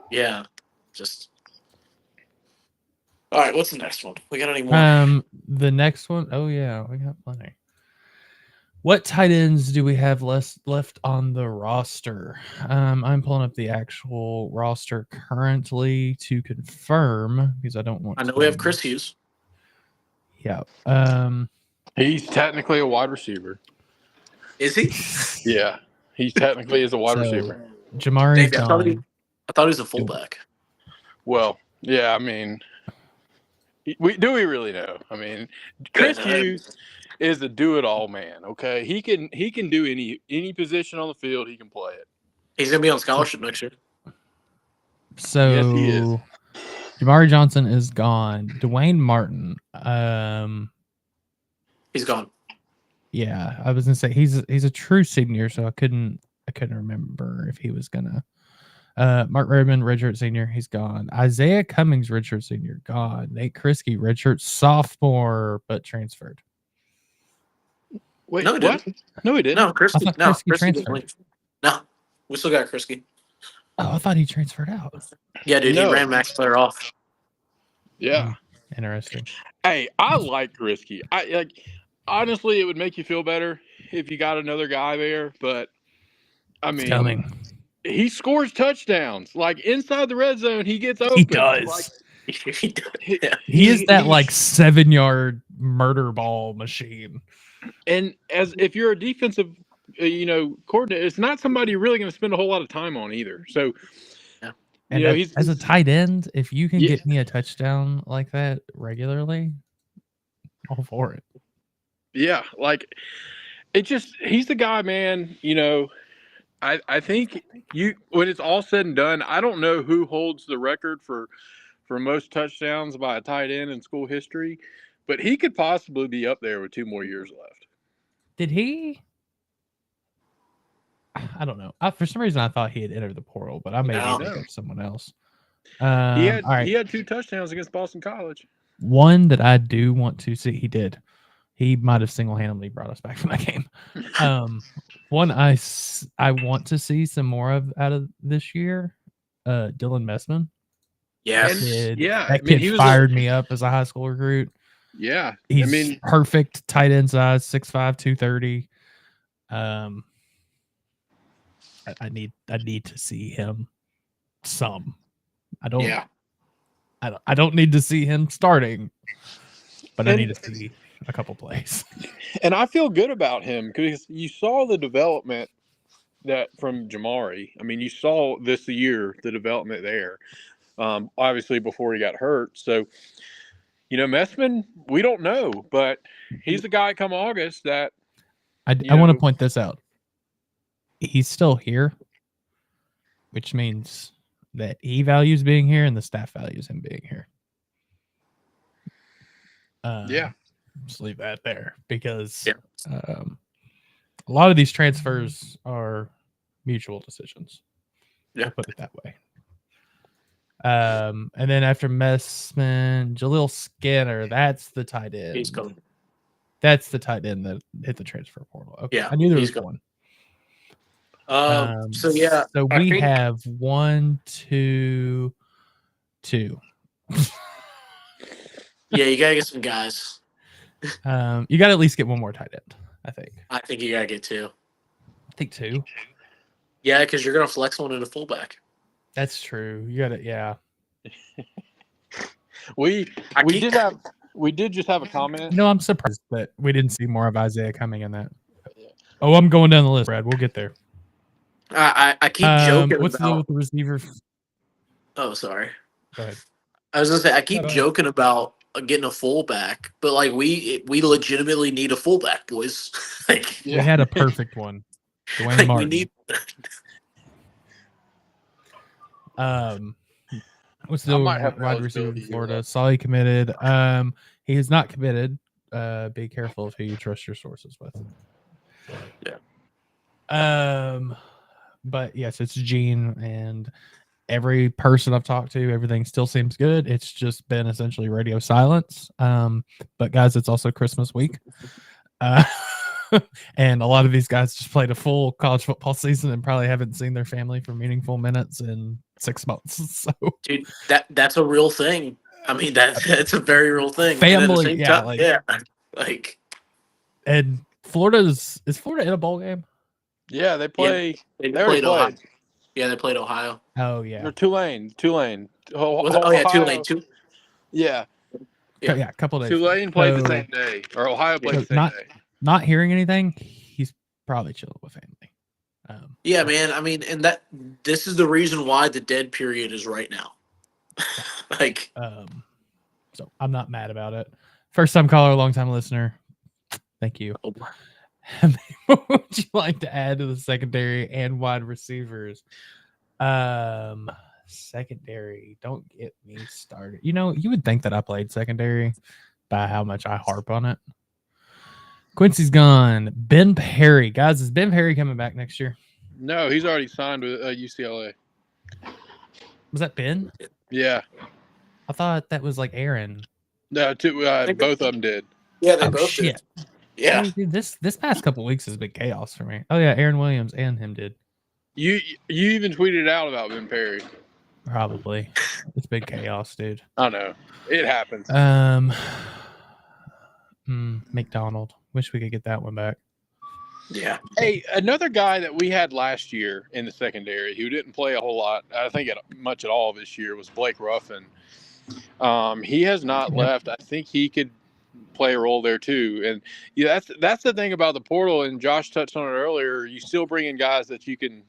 Yeah. Just. All right. What's the next one? We got any more?
The next one. Oh yeah, we got plenty. What tight ends do we have left on the roster? I'm pulling up the actual roster currently to confirm because I don't want.
I know we have Chris Hughes.
Yeah.
He's technically a wide receiver.
Is he?
Yeah. He technically is a wide receiver.
Jamari's
I thought he was a fullback.
Well, yeah, I mean, do we really know? I mean, Chris Hughes is a do-it-all man, okay? He can do any position on the field, he can play it.
He's going to be on scholarship next year.
So
yes, he is.
Jamari Johnson is gone. Dwayne Martin.
He's gone.
Yeah, I was gonna say he's a true senior, so I couldn't remember if he was gonna. Mark Redmond, redshirt senior, he's gone. Isaiah Cummings, redshirt senior, gone. Nate Krisky, redshirt sophomore, but transferred.
Wait,
no, he
what?
didn't.
No, he didn't.
No, Krisky.
Krisky
transferred. No, we still got Krisky.
Oh, I thought he transferred out.
Yeah, dude, he ran Max Player off.
Yeah.
Interesting.
Hey, I like Krisky. Honestly, it would make you feel better if you got another guy there, but I mean,
coming.
He scores touchdowns. Like inside the red zone, he gets open.
He does. He is that 7-yard murder ball machine. And
if you're a defensive coordinator, it's not somebody you're really going to spend a whole lot of time on either. So,
and he's as a tight end, if you can get me a touchdown like that regularly, all for it.
Yeah, like he's the guy, man. I think when it's all said and done, I don't know who holds the record for most touchdowns by a tight end in school history, but he could possibly be up there with 2 more years left.
Did he? I don't know. For some reason, I thought he had entered the portal, but I may be thinking of someone else.
He had 2 touchdowns against Boston College.
One that I do want to see. He did. He might have single-handedly brought us back from that game. One I want to see some more of out of this year. Dylan Messman.
Yes.
That kid fired me up as a high school recruit.
Yeah.
He's perfect tight end size, 6'5", 230. I need to see him some. I don't need to see him starting, but I need to see a couple plays.
And I feel good about him because you saw the development from Jamari. I mean, you saw this year the development there. Obviously before he got hurt. So, Messman, we don't know, but he's the guy come August that
I want to point this out. He's still here, which means that he values being here and the staff values him being here. Just leave that there because a lot of these transfers are mutual decisions.
Yeah.
I'll put it that way. And then after Messman, Jaleel Skinner, that's the tight end.
He's coming.
That's the tight end that hit the transfer portal. Okay.
Yeah,
I knew there was
going.
one.
So
we have 1, 2, 2.
Yeah, you gotta get some guys.
You gotta at least get one more tight end, I think.
I think you gotta get 2.
I think 2.
Yeah, because you're gonna flex one in a fullback.
That's true. You gotta, yeah.
We did just have a comment.
No, I'm surprised that we didn't see more of Isaiah coming in that. Oh, I'm going down the list, Brad. We'll get there.
I keep joking
what's the deal with the receiver?
Oh, sorry.
Go ahead.
I was gonna say I keep joking about getting a fullback, but like we legitimately need a fullback, boys.
We had a perfect one. Dwayne Martin.
We need.
What's the wide receiver in Florida? Saw he committed. He is not committed. Be careful of who you trust your sources with.
Yeah.
But yes, it's Gene, and every person I've talked to, everything still seems good. It's just been essentially radio silence. But guys, it's also Christmas week. And a lot of these guys just played a full college football season and probably haven't seen their family for meaningful minutes in 6 months. So,
dude, that's a real thing. I mean, that's a very real thing.
Family, and is Florida in a bowl game?
Yeah, they play.
Yeah, they played Ohio. Yeah, they played Ohio.
Oh yeah,
or Tulane.
Tulane.
Yeah.
Yeah, a couple days.
Tulane played the same day, or Ohio played the same day.
Not hearing anything, he's probably chilling with family.
Yeah, man. I mean, and this is the reason why the dead period is right now.
So I'm not mad about it. First time caller, long time listener. Thank you. What would you like to add to the secondary and wide receivers? Secondary, don't get me started. You would think that I played secondary by how much I harp on it. Quincy's gone. Ben Perry. Guys, is Ben Perry coming back next year?
No, he's already signed with UCLA.
Was that Ben?
Yeah.
I thought that was like Aaron.
No, both of them did.
Yeah, they both did. Yeah.
Dude, this past couple of weeks has been chaos for me. Oh yeah, Aaron Williams and him did.
You even tweeted out about Ben Perry.
Probably. It's been chaos, dude.
I know. It happens.
McDonald. Wish we could get that one back.
Yeah. Hey, another guy that we had last year in the secondary who didn't play a whole lot, I think much at all this year, was Blake Ruffin. He has not left. I think he could play a role there too. And that's the thing about the portal, and Josh touched on it earlier. You still bring in guys that you can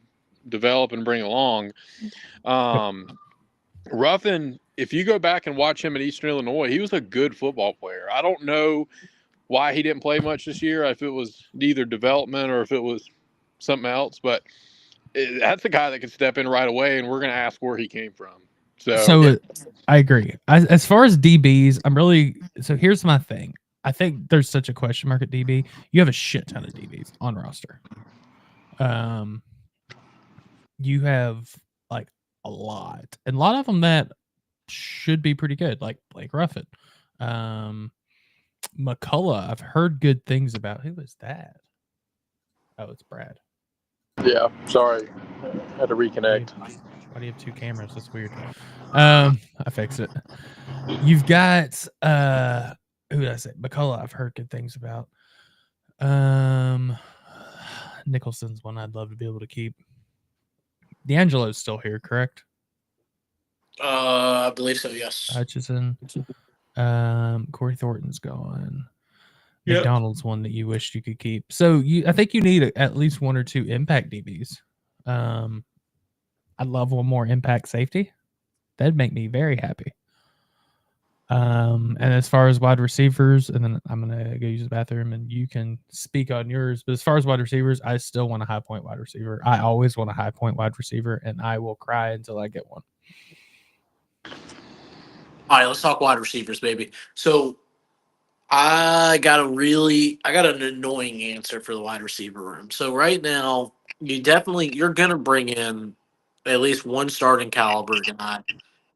develop and bring along. Ruffin, if you go back and watch him at Eastern Illinois, he was a good football player. I don't know why he didn't play much this year, if it was either development or if it was something else, but that's a guy that can step in right away, and we're going to ask where he came from. So
I agree. As far as DBs, so here's my thing. I think there's such a question mark at DB. You have a shit ton of DBs on roster. You have like a lot, and a lot of them that should be pretty good, like Blake Ruffin. McCullough, I've heard good things about. Who is that? Oh, it's Brad.
Yeah, sorry. Had to reconnect.
Why do you have two cameras? That's weird. I fixed it. You've got who did I say? McCullough, I've heard good things about. Nicholson's one I'd love to be able to keep. D'Angelo's still here, correct?
I believe so, yes.
Hutchison. Corey Thornton's gone.
Yep.
McDonald's one that you wished you could keep. So I think you need at least one or two impact DBs. I'd love one more impact safety. That'd make me very happy. And as far as wide receivers, and then I'm gonna go use the bathroom, and you can speak on yours. But as far as wide receivers, I still want a high point wide receiver. I always want a high point wide receiver, and I will cry until I get one.
All right, let's talk wide receivers, baby. So I got an annoying answer for the wide receiver room. So right now, you're gonna bring in at least one starting caliber guy,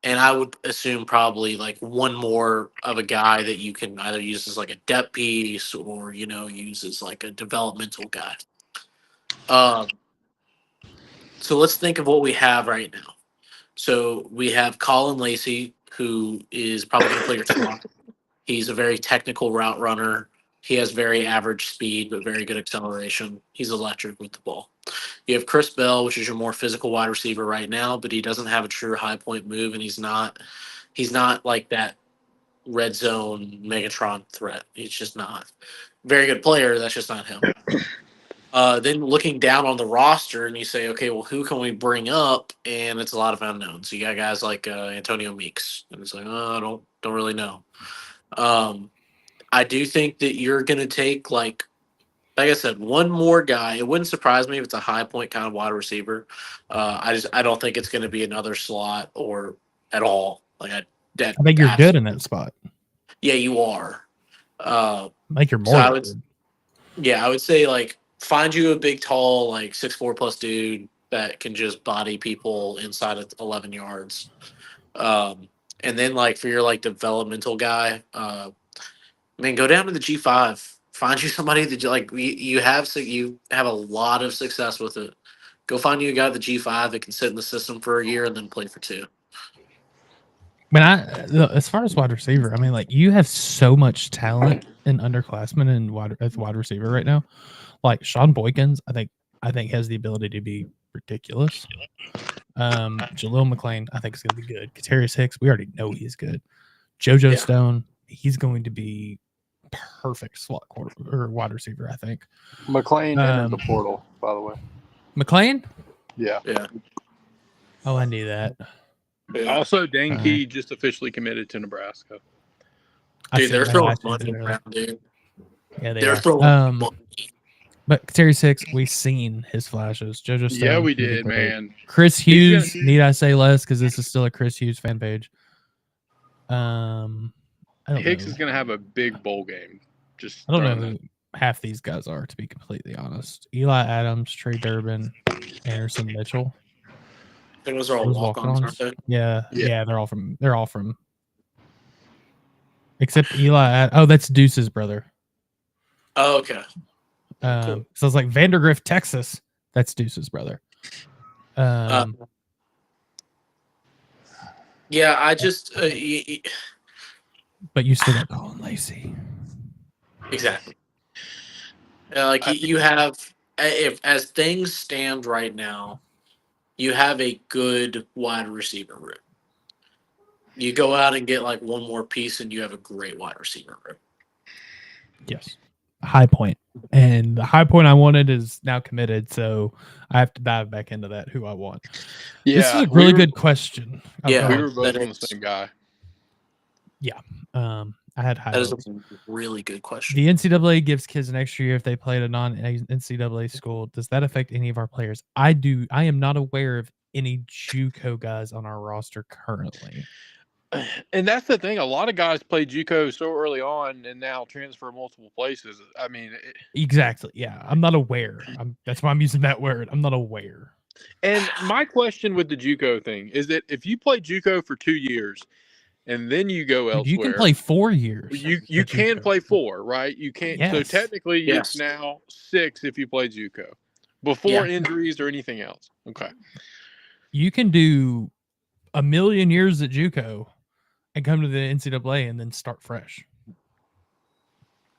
and I would assume probably like one more of a guy that you can either use as like a depth piece or use as like a developmental guy. So let's think of what we have right now. So we have Colin Lacey, who is probably going to play your slot. He's a very technical route runner. He has very average speed, but very good acceleration. He's electric with the ball. You have Chris Bell, which is your more physical wide receiver right now, but he doesn't have a true high point move, and he's not like that red zone Megatron threat. He's just not. Very good player. That's just not him. Then looking down on the roster, and you say, okay, well, who can we bring up? And it's a lot of unknowns. You got guys like Antonio Meeks, and it's like, oh, I don't really know. I do think that you're going to take like I said, one more guy. It wouldn't surprise me if it's a high point kind of wide receiver. I don't think it's going to be another slot or at all. Like
I think you're good in that spot.
Yeah, you are.
Like you're more.
So I would say like find you a big, tall, like 6'4" plus dude that can just body people inside of 11 yards. And then like for your like developmental guy, go down to the G5. Find you somebody that you have a lot of success with it. Go find you a guy at the G5 that can sit in the system for a year and then play for 2.
As far as wide receiver, like you have so much talent in underclassmen and as wide receiver right now. Like Sean Boykins, I think has the ability to be ridiculous. Jaleel McClain, I think is going to be good. Katarius Hicks, we already know he's good. JoJo Stone, he's going to be perfect slot wide receiver, I think.
McClain entered the portal, by the way.
McClain?
Yeah.
Oh, I knew that.
Yeah. Also, Dane Key just officially committed to Nebraska.
Dude, they're throwing money around, dude.
Yeah, they're throwing money. But Katarius Hicks, we've seen his flashes. JoJo Stone.
Yeah, we did, man.
Chris Hughes, need I say less because this is still a Chris Hughes fan page.
Hicks is going to have a big bowl game.
I don't know who half these guys are, to be completely honest. Eli Adams, Trey Durbin, Anderson Mitchell.
I think those are all walk-ons, aren't they?
Yeah, they're all from. Except Eli. Oh, that's Deuce's brother.
Oh, okay.
Cool. So it's like Vandergrift, Texas. That's Deuce's brother.
Yeah, I just.
But you still got Colin Lacey.
Exactly. You have, as things stand right now, you have a good wide receiver room. You go out and get like one more piece, and you have a great wide receiver room.
Yes. High point. And the high point I wanted is now committed, so I have to dive back into that, who I want. Yeah, this is a really good question.
Yeah, we were both on the same guy.
Yeah. I had high
hopes. That is a really good question.
The NCAA gives kids an extra year if they play at a non-NCAA school. Does that affect any of our players? I am not aware of any JUCO guys on our roster currently.
And that's the thing. A lot of guys play JUCO so early on and now transfer multiple places.
Exactly. Yeah. I'm not aware. That's why I'm using that word. I'm not aware.
And my question with the JUCO thing is that if you play JUCO for 2 years and then you go elsewhere,
you can play 4 years.
You can play 4, right? You can't. Yes. So technically, it's now 6 if you play JUCO before injuries or anything else. Okay.
You can do a million years at JUCO and come to the NCAA and then start fresh.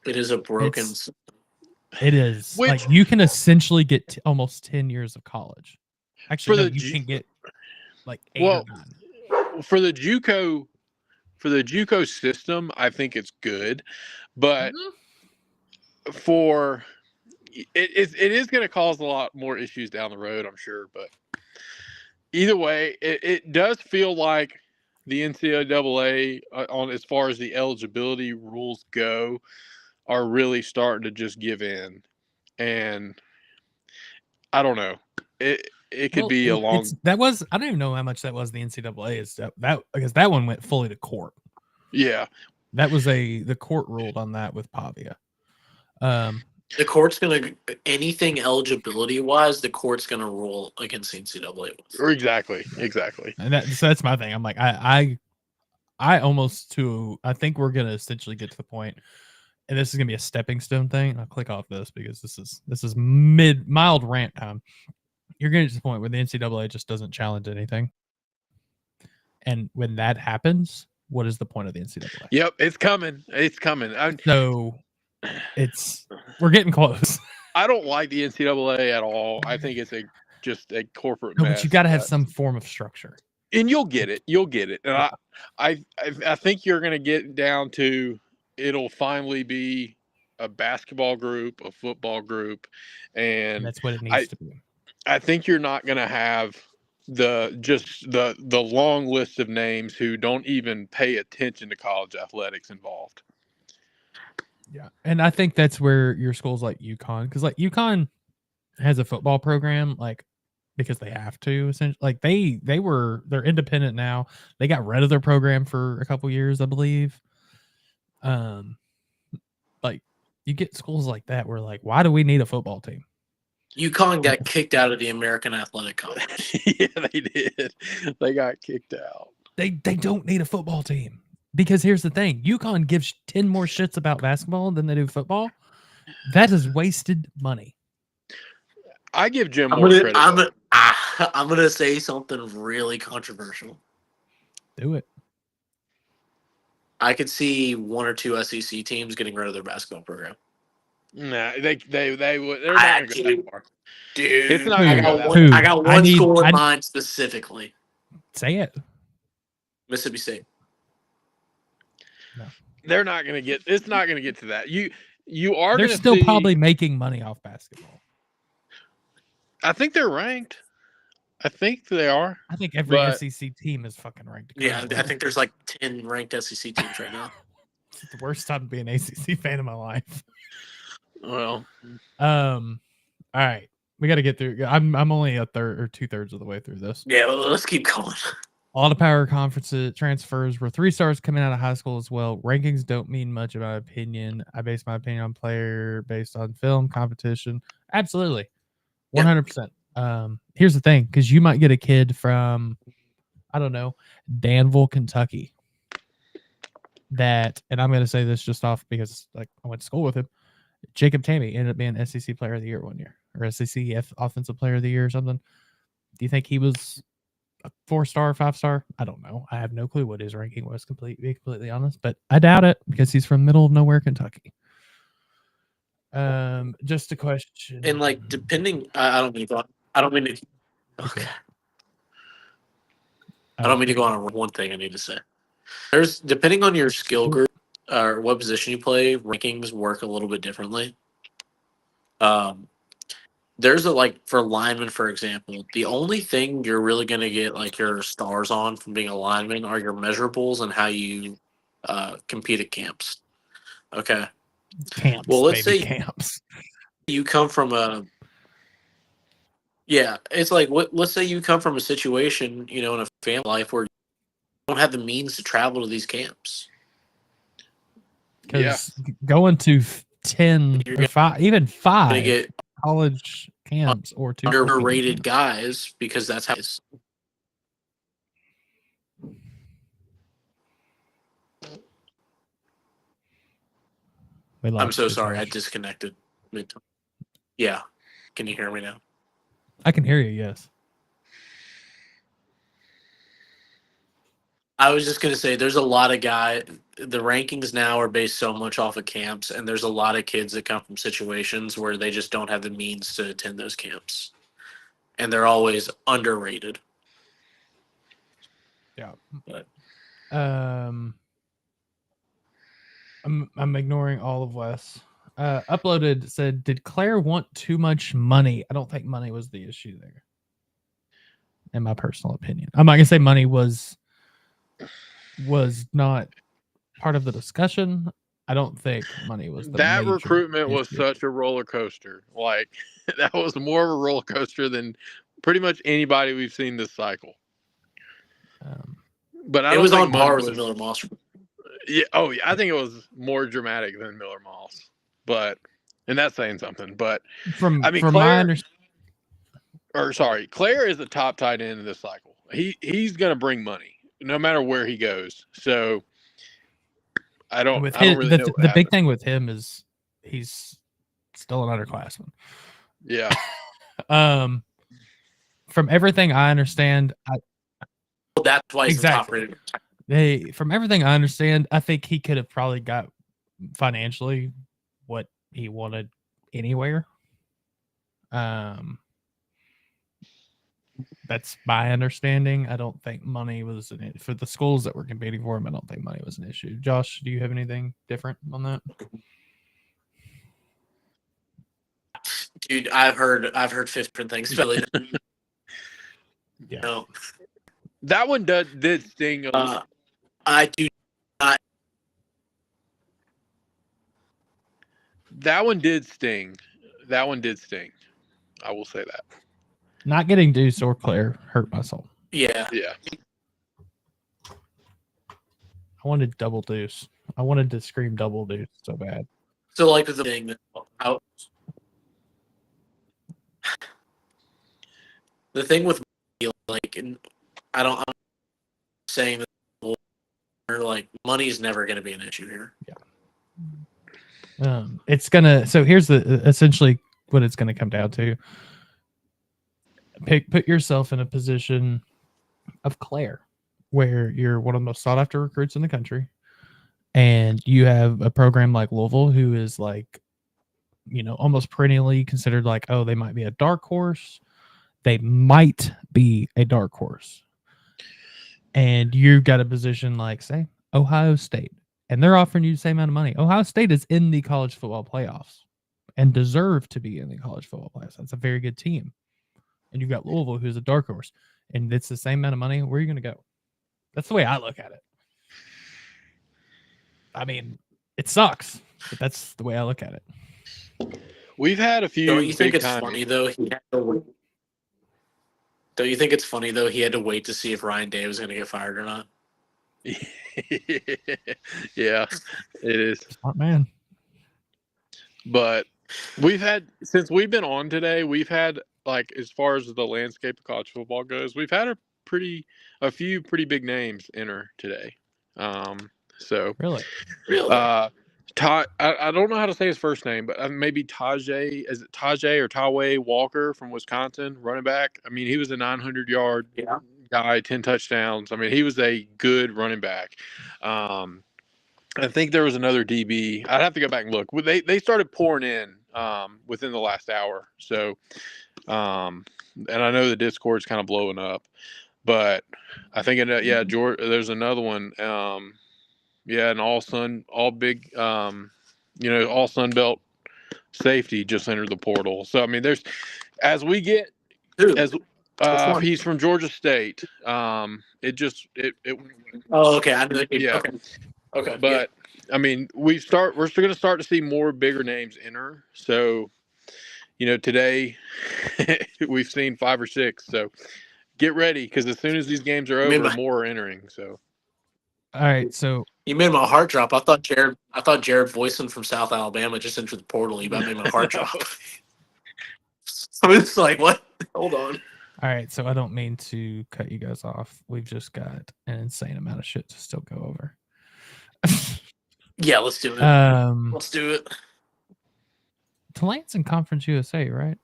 It is a broken.
It is. Like you can essentially get almost 10 years of college. Actually, you can get like 8 or 9.
For the JUCO system, I think it's good, but for it is going to cause a lot more issues down the road, I'm sure. But either way, it does feel like the NCAA on as far as the eligibility rules go are really starting to just give in, and I don't know. It could be a long.
That was I don't even know how much that was. The NCAA is that because that one went fully to court.
Yeah,
that was the court ruled on that with Pavia.
The court's gonna anything eligibility wise. The court's gonna rule against the NCAA.
Exactly.
And so that's my thing. I'm like I think we're gonna essentially get to the point, and this is gonna be a stepping stone thing. I'll click off this because this is mild rant time. You're getting to the point where the NCAA just doesn't challenge anything, and when that happens, what is the point of the NCAA?
Yep, it's coming.
So we're getting close.
I don't like the NCAA at all. I think it's just a corporate mess.
But you got to have some form of structure,
and you'll get it. And I think you're going to get down to it'll finally be a basketball group, a football group, and
that's what it needs to be.
I think you're not going to have the long list of names who don't even pay attention to college athletics involved.
Yeah, and I think that's where your schools like UConn, because like UConn has a football program, like because they have to. Essentially, like they're independent now. They got rid of their program for a couple years, I believe. Like you get schools like that where like, why do we need a football team?
UConn got kicked out of the American Athletic Conference.
Yeah, they did. They got kicked out.
They don't need a football team. Because here's the thing, UConn gives 10 more shits about basketball than they do football. That is wasted money.
I give Jim more credit.
I'm gonna say something really controversial.
Do it.
I could see one or two SEC teams getting rid of their basketball program.
Nah, they would. They're not going to go.
Dude,
it's not
I got one school in mind specifically.
Say it.
Mississippi State.
No.
They're not going to get. It's not going to get to that. You are.
They're still probably making money off basketball.
I think they're ranked. I think they are.
I think every SEC team is fucking ranked.
Yeah, I think there's like 10 ranked SEC teams right now.
It's the worst time to be an ACC fan in my life.
Well,
all right, we got to get through. I'm only a third or 2/3 of the way through this.
Yeah, well, let's keep going.
All the power conferences transfers were 3 stars coming out of high school as well. Rankings don't mean much in my opinion. I base my opinion on player based on film competition. Absolutely, 100%. Here's the thing, because you might get a kid from, I don't know, Danville, Kentucky. And I'm going to say this just off because like I went to school with him. Jacob Tammy ended up being SEC Player of the Year one year, or SEC Offensive Player of the Year or something. Do you think he was a 4-star, 5-star? I don't know. I have no clue what his ranking was, to be completely honest, but I doubt it because he's from middle of nowhere, Kentucky. Just a question.
And like, depending, I don't mean to. Okay. I don't mean to go on one thing I need to say. There's depending on your skill group or what position you play, rankings work a little bit differently. There's for linemen, for example, the only thing you're really going to get like your stars on from being a lineman are your measurables and how you compete at camps. Okay.
Camps.
Well, let's say
camps.
You come from it's like let's say you come from a situation, in a family life where you don't have the means to travel to these camps.
Because going to 10 or 5, even 5
get
college camps or 2
underrated guys because that's how it's. I'm so sorry, I disconnected. Yeah. Can you hear me now?
I can hear you, yes.
I was just going to say there's a lot of guys. The rankings now are based so much off of camps, and there's a lot of kids that come from situations where they just don't have the means to attend those camps. And they're always underrated.
Yeah.
But
I'm ignoring all of Wes. Uploaded said, did Claire want too much money? I don't think money was the issue there. In my personal opinion. I'm not going to say money was was not part of the discussion. I don't think money was the
That
major
recruitment was
issue.
such a roller coaster. Like that was more of a roller coaster than pretty much anybody we've seen this cycle. But I
It
don't
was
think
on
money
par
was
with Miller Moss.
Yeah. Oh, yeah. I think it was more dramatic than Miller Moss, and that's saying something. But
From
I mean,
my
Claire,
understanding,
Claire is the top tight end in this cycle. He's going to bring money no matter where he goes. So I don't really know what
the big
happened.
thing with him is he's still an underclassman.
Yeah.
From everything I understand,
That's why he's
exactly.
the top rated.
From everything I understand, I think he could have probably got financially what he wanted anywhere. That's my understanding. I don't think money was for the schools that were competing for him. I don't think money was an issue. Josh, do you have anything different on that?
Dude, I've heard 50 different things. Really,
Yeah.
no.
That one did sting.
I do not.
That one did sting. I will say that.
Not getting Deuce or Claire hurt my soul.
Yeah.
Yeah.
I wanted double Deuce. I wanted to scream double Deuce so bad.
So like the thing that the thing with like, and I'm saying that like money's never going to be an issue here.
Yeah. It's gonna. So here's essentially what it's gonna come down to. Put yourself in a position of Claire, where you're one of the most sought after recruits in the country, and you have a program like Louisville, who is like, almost perennially considered like, oh, they might be a dark horse. They might be a dark horse. And you've got a position like, say, Ohio State, and they're offering you the same amount of money. Ohio State is in the college football playoffs and deserve to be in the college football playoffs. That's a very good team. And you've got Louisville, who's a dark horse, and it's the same amount of money. Where are you going to go? That's the way I look at it. I mean, it sucks, but that's the way I look at it.
We've had a few.
Don't you think it's funny though? Don't you think it's funny though? He had to wait to see if Ryan Day was going to get fired or not.
Yeah, it is.
Smart man.
But since we've been on today, we've had, like, as far as the landscape of college football goes, we've had a few pretty big names enter today. So
Really,
I don't know how to say his first name, but maybe Tajay. Is it Tajay or Taway Walker from Wisconsin, running back? I mean, he was a 900-yard guy, 10 touchdowns. I mean, he was a good running back. I think there was another DB. I'd have to go back and look. They started pouring in within the last hour. So, and I know the Discord's kind of blowing up, but I think George. There's another one. An all Sun Belt safety just entered the portal. So I mean, he's from Georgia State. Oh,
okay.
Yeah.
Okay.
But I mean, we're going to start to see more bigger names enter. So, today we've seen 5 or 6. So get ready, because as soon as these games are over, more are entering. So.
All right. So
you made my heart drop. I thought Jared Voisin from South Alabama just entered the portal. You about made my heart drop. I was like, what? Hold on.
All right. So I don't mean to cut you guys off. We've just got an insane amount of shit to still go over.
Yeah, let's do it. Let's do it.
Tulane's in Conference USA, right?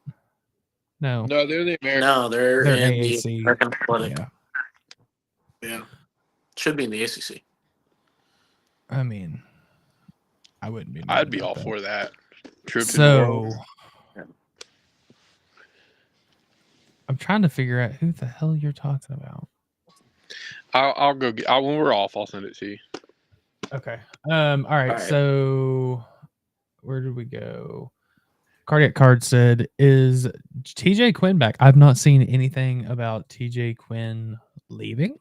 No,
they're the American.
No, they're in
AAC.
The American Athletic.
Yeah.
Should be in the ACC.
I mean, I wouldn't be.
I'd be all for that. Trip to New Orleans.
I'm trying to figure out who the hell you're talking about.
I'll go when we're off. I'll send it to you.
Okay. All right. So where did we go? Cardiac Card said, is TJ Quinn back? I've not seen anything about TJ Quinn leaving,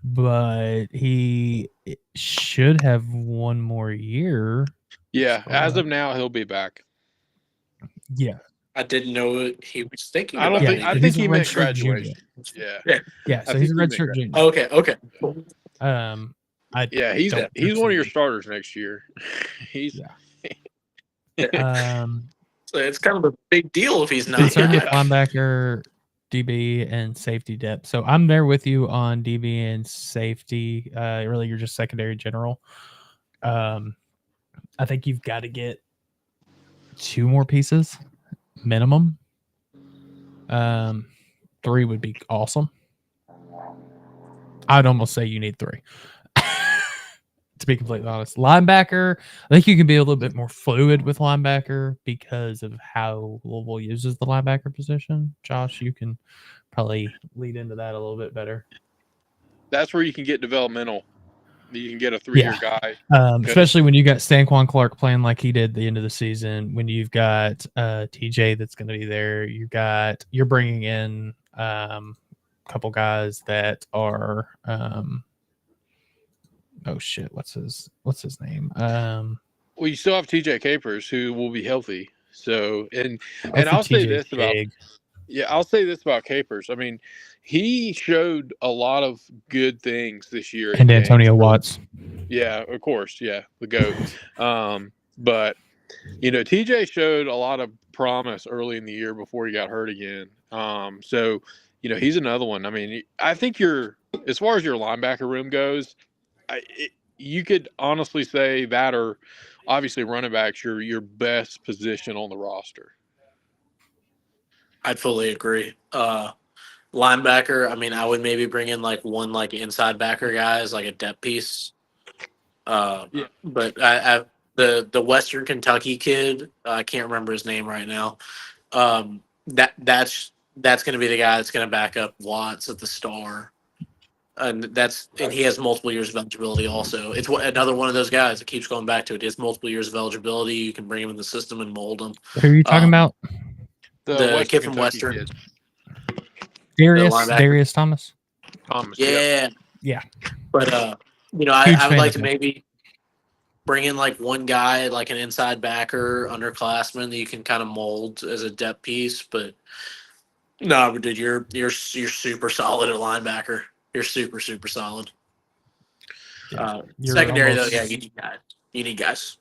but he should have one more year.
Yeah, as of now, he'll be back.
Yeah.
I didn't know he was thinking
I don't
about
think.
it.
I
he's
think
a
he meant
redshirt junior.
graduation. Yeah.
Yeah,
I
so he's a
think he meant
redshirt junior.
Okay.
Yeah, he's one of your starters next year. He's
So it's kind of a big deal if he's not.
concerned with linebacker, DB, and safety depth. So I'm there with you on DB and safety. Really, you're just secondary general. I think you've got to get 2 more pieces minimum. 3 would be awesome. I'd almost say you need 3. To be completely honest, linebacker, I think you can be a little bit more fluid with linebacker because of how Louisville uses the linebacker position. Josh, you can probably lead into that a little bit better.
That's where you can get developmental. You can get a 3-year guy,
especially when you got Stanquan Clark playing like he did at the end of the season. When you've got TJ that's going to be there, you're bringing in a couple guys that are. Oh shit! What's his name?
Well, you still have TJ Capers who will be healthy. So and I'll say this about Capers. I mean, he showed a lot of good things this year.
And Antonio Watts.
Yeah, of course. Yeah, the GOAT. But TJ showed a lot of promise early in the year before he got hurt again. So he's another one. I mean, I think as far as your linebacker room goes. You could honestly say that, or obviously running backs, your best position on the roster.
I'd fully agree. Linebacker, I mean, I would maybe bring in one inside backer guy as a depth piece. But the Western Kentucky kid, I can't remember his name right now. That's going to be the guy that's going to back up Watts at the star. And he has multiple years of eligibility also. It's another one of those guys that keeps going back to it. He has multiple years of eligibility. You can bring him in the system and mold him.
Who are you talking about?
The kid from Western.
Darius Thomas.
Yeah. But I would like to maybe bring in one guy, an inside backer, underclassman that you can kind of mold as a depth piece. But no, but dude, you're super solid at linebacker. You're super, super solid. Secondary, though, yeah, you need guys.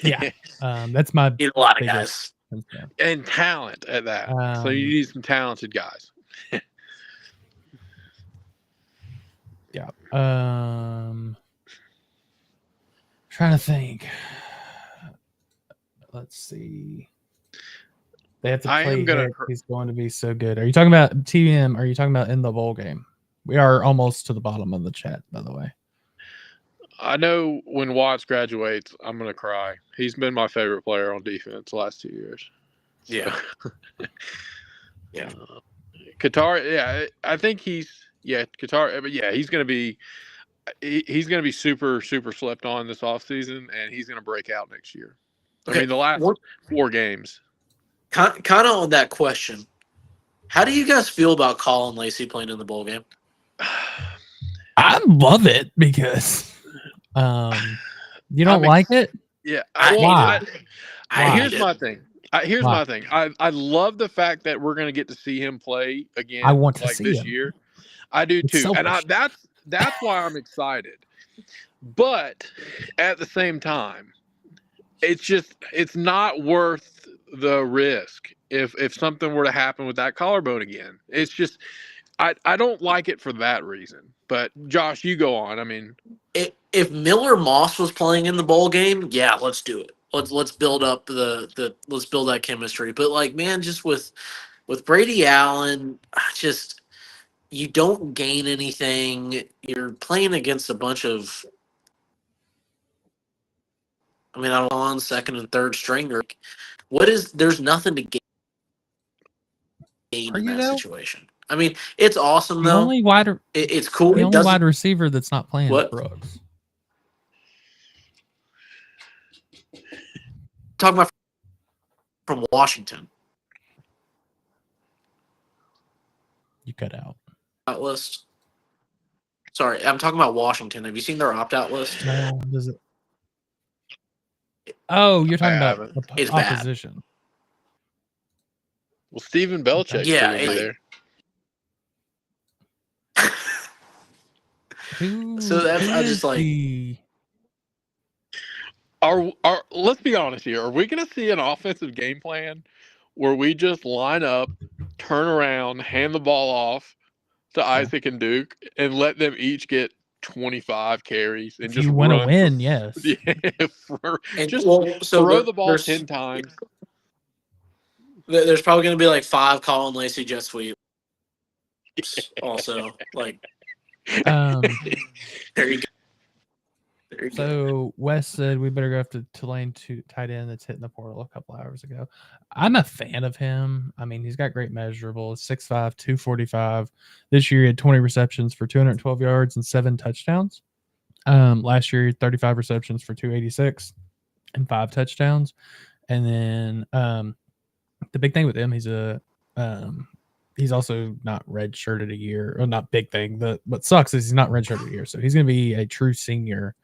Yeah. That's my
need a lot of guys.
And talent at that. So you need some talented guys.
Yeah. Trying to think. Let's see. They have to play. He's going to be so good. Are you talking about TM? Are you talking about in the bowl game? We are almost to the bottom of the chat, by the way.
I know when Watts graduates, I'm going to cry. He's been my favorite player on defense the last 2 years.
Yeah.
Qatar, I think Qatar, but he's going to be super, super slept on this offseason, and he's going to break out next year. Okay. I mean, the last 4 games.
Kind of on that question, how do you guys feel about Colin Lacey playing in the bowl game?
I love it because you don't like it?
Yeah.
Why?
Here's my thing. My thing. I love the fact that we're going to get to see him play again.
I want to see
this
him.
year. I do too.
Selfish.
And that's why I'm excited. But at the same time, it's not worth the risk if something were to happen with that collarbone again. It's just I don't like it for that reason. But Josh, you go on. I mean,
if Miller Moss was playing in the bowl game, yeah, let's do it. Let's build up let's build that chemistry. But man, just with Brady Allen, you don't gain anything. You're playing against a bunch of I'm on second and third stringer. There's nothing to gain in that situation. I mean, it's awesome though. It's cool.
The only wide receiver that's not playing is Brooks.
Talking about from Washington.
You cut out.
That list. Sorry, I'm talking about Washington. Have you seen their opt-out list?
No, does it? Oh, you're talking about
haven't.
It's bad.
opposition.
Well, Stephen Belichick's
Yeah,
still gonna be there.
So that's
who
I
is
just like
the-
Are let's be honest here. Are we gonna see an offensive game plan where we just line up, turn around, hand the ball off to Isaac and Duke, and let them each get 25 carries and
if
just
you want to
run
win, yes.
Just
so
throw the ball 10 times.
There's probably going to be like 5 Colin Lacey jet sweeps. Also, like
Um,
there you go. There you go.
so Wes said we better go after Tulane to tight end that's hitting the portal a couple hours ago. I'm a fan of him. I mean, he's got great measurables, 6'5", 245. This year he had 20 receptions for 212 yards and 7 touchdowns. Last year, 35 receptions for 286 and 5 touchdowns. And then the big thing with him, he's also not redshirted a year, or not big thing. What sucks is he's not redshirted a year, so he's going to be a true senior.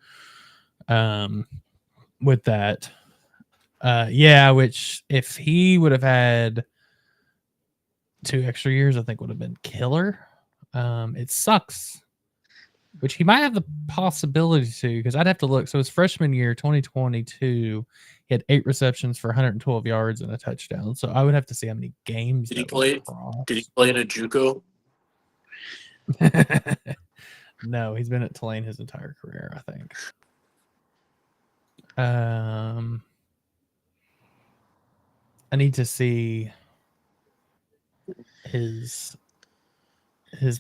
With that, which if he would have had 2 extra years, I think would have been killer. It sucks. Which he might have the possibility to, because I'd have to look. So his freshman year, 2022, he had 8 receptions for 112 yards and a touchdown. So I would have to see how many games.
Did he play in a JUCO?
No, he's been at Tulane his entire career, I think. I need to see his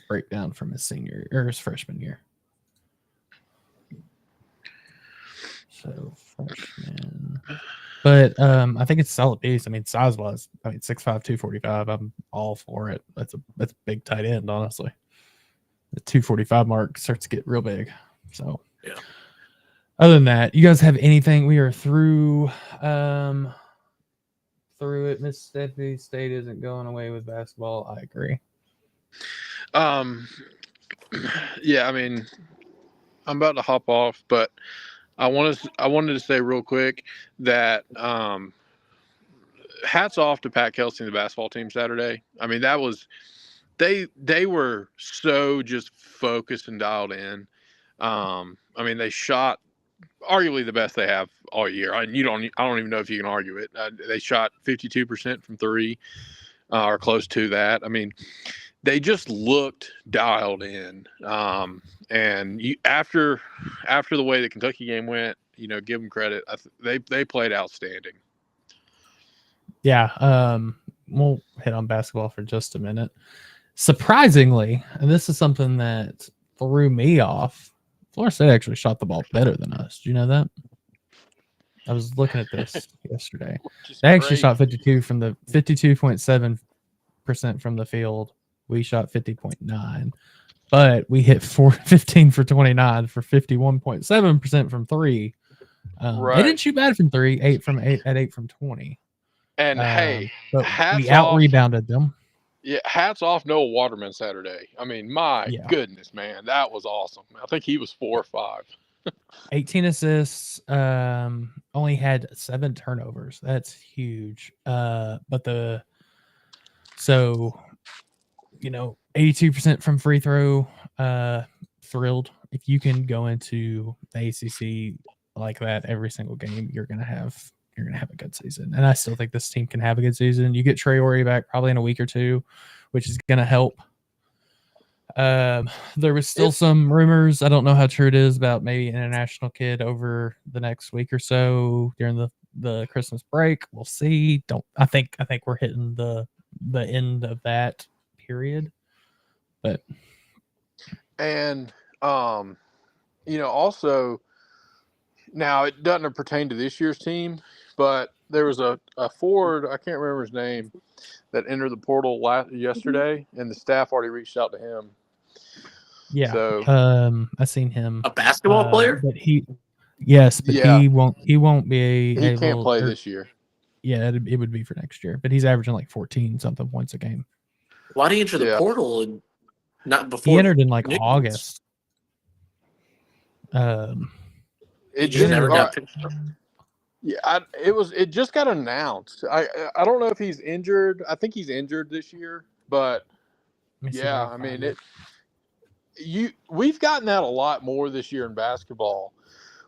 breakdown from his senior or his freshman year. So freshman, but I think it's a solid piece. I mean, size wise, 6'5", 245. I'm all for it. That's a big tight end, honestly. The 245 mark starts to get real big. So
yeah.
Other than that, you guys have anything? We are through it. Mississippi State isn't going away with basketball. I agree.
Yeah, I mean, I'm about to hop off, but I wanted to say real quick that hats off to Pat Kelsey and the basketball team Saturday. I mean, that was they were so just focused and dialed in. I mean, they shot arguably the best they have all year. I don't even know if you can argue it. They shot 52% from 3, or close to that. I mean, they just looked dialed in. And after the way the Kentucky game went, give them credit. They played outstanding.
Yeah. We'll hit on basketball for just a minute. Surprisingly, and this is something that threw me off, Florida State actually shot the ball better than us. Do you know that? I was looking at this yesterday. They actually shot 52.7% from the field. We shot 50.9, but we hit 15 for 29 for 51.7% from 3.
Right.
They didn't shoot bad from 3, 8 from 20.
And hey,
but we out rebounded them.
Yeah, hats off Noah Waterman Saturday. I mean, my goodness, man, that was awesome. I think he was 4 or 5. 18
assists, only had 7 turnovers. That's huge. But 82% from free throw. Thrilled. If you can go into the ACC like that every single game, you're gonna have a good season. And I still think this team can have a good season. You get Trey Ori back probably in a week or 2, which is gonna help. There was still some rumors. I don't know how true it is about maybe an international kid over the next week or so during the Christmas break. We'll see. I think we're hitting the end of that period. But
also now it doesn't pertain to this year's team, but there was a forward, I can't remember his name, that entered the portal yesterday, and the staff already reached out to him.
Yeah.
So,
I seen him.
A basketball player?
But he won't be
he can't play this year.
Yeah, it would be for next year. But he's averaging like 14 something points a game.
Why did he enter the portal and not before?
He entered in like August.
He
It
just never
all
got
right.
picked up.
Yeah, it just got announced. I don't know if he's injured. I think he's injured this year, but yeah, I mean we've gotten that a lot more this year in basketball,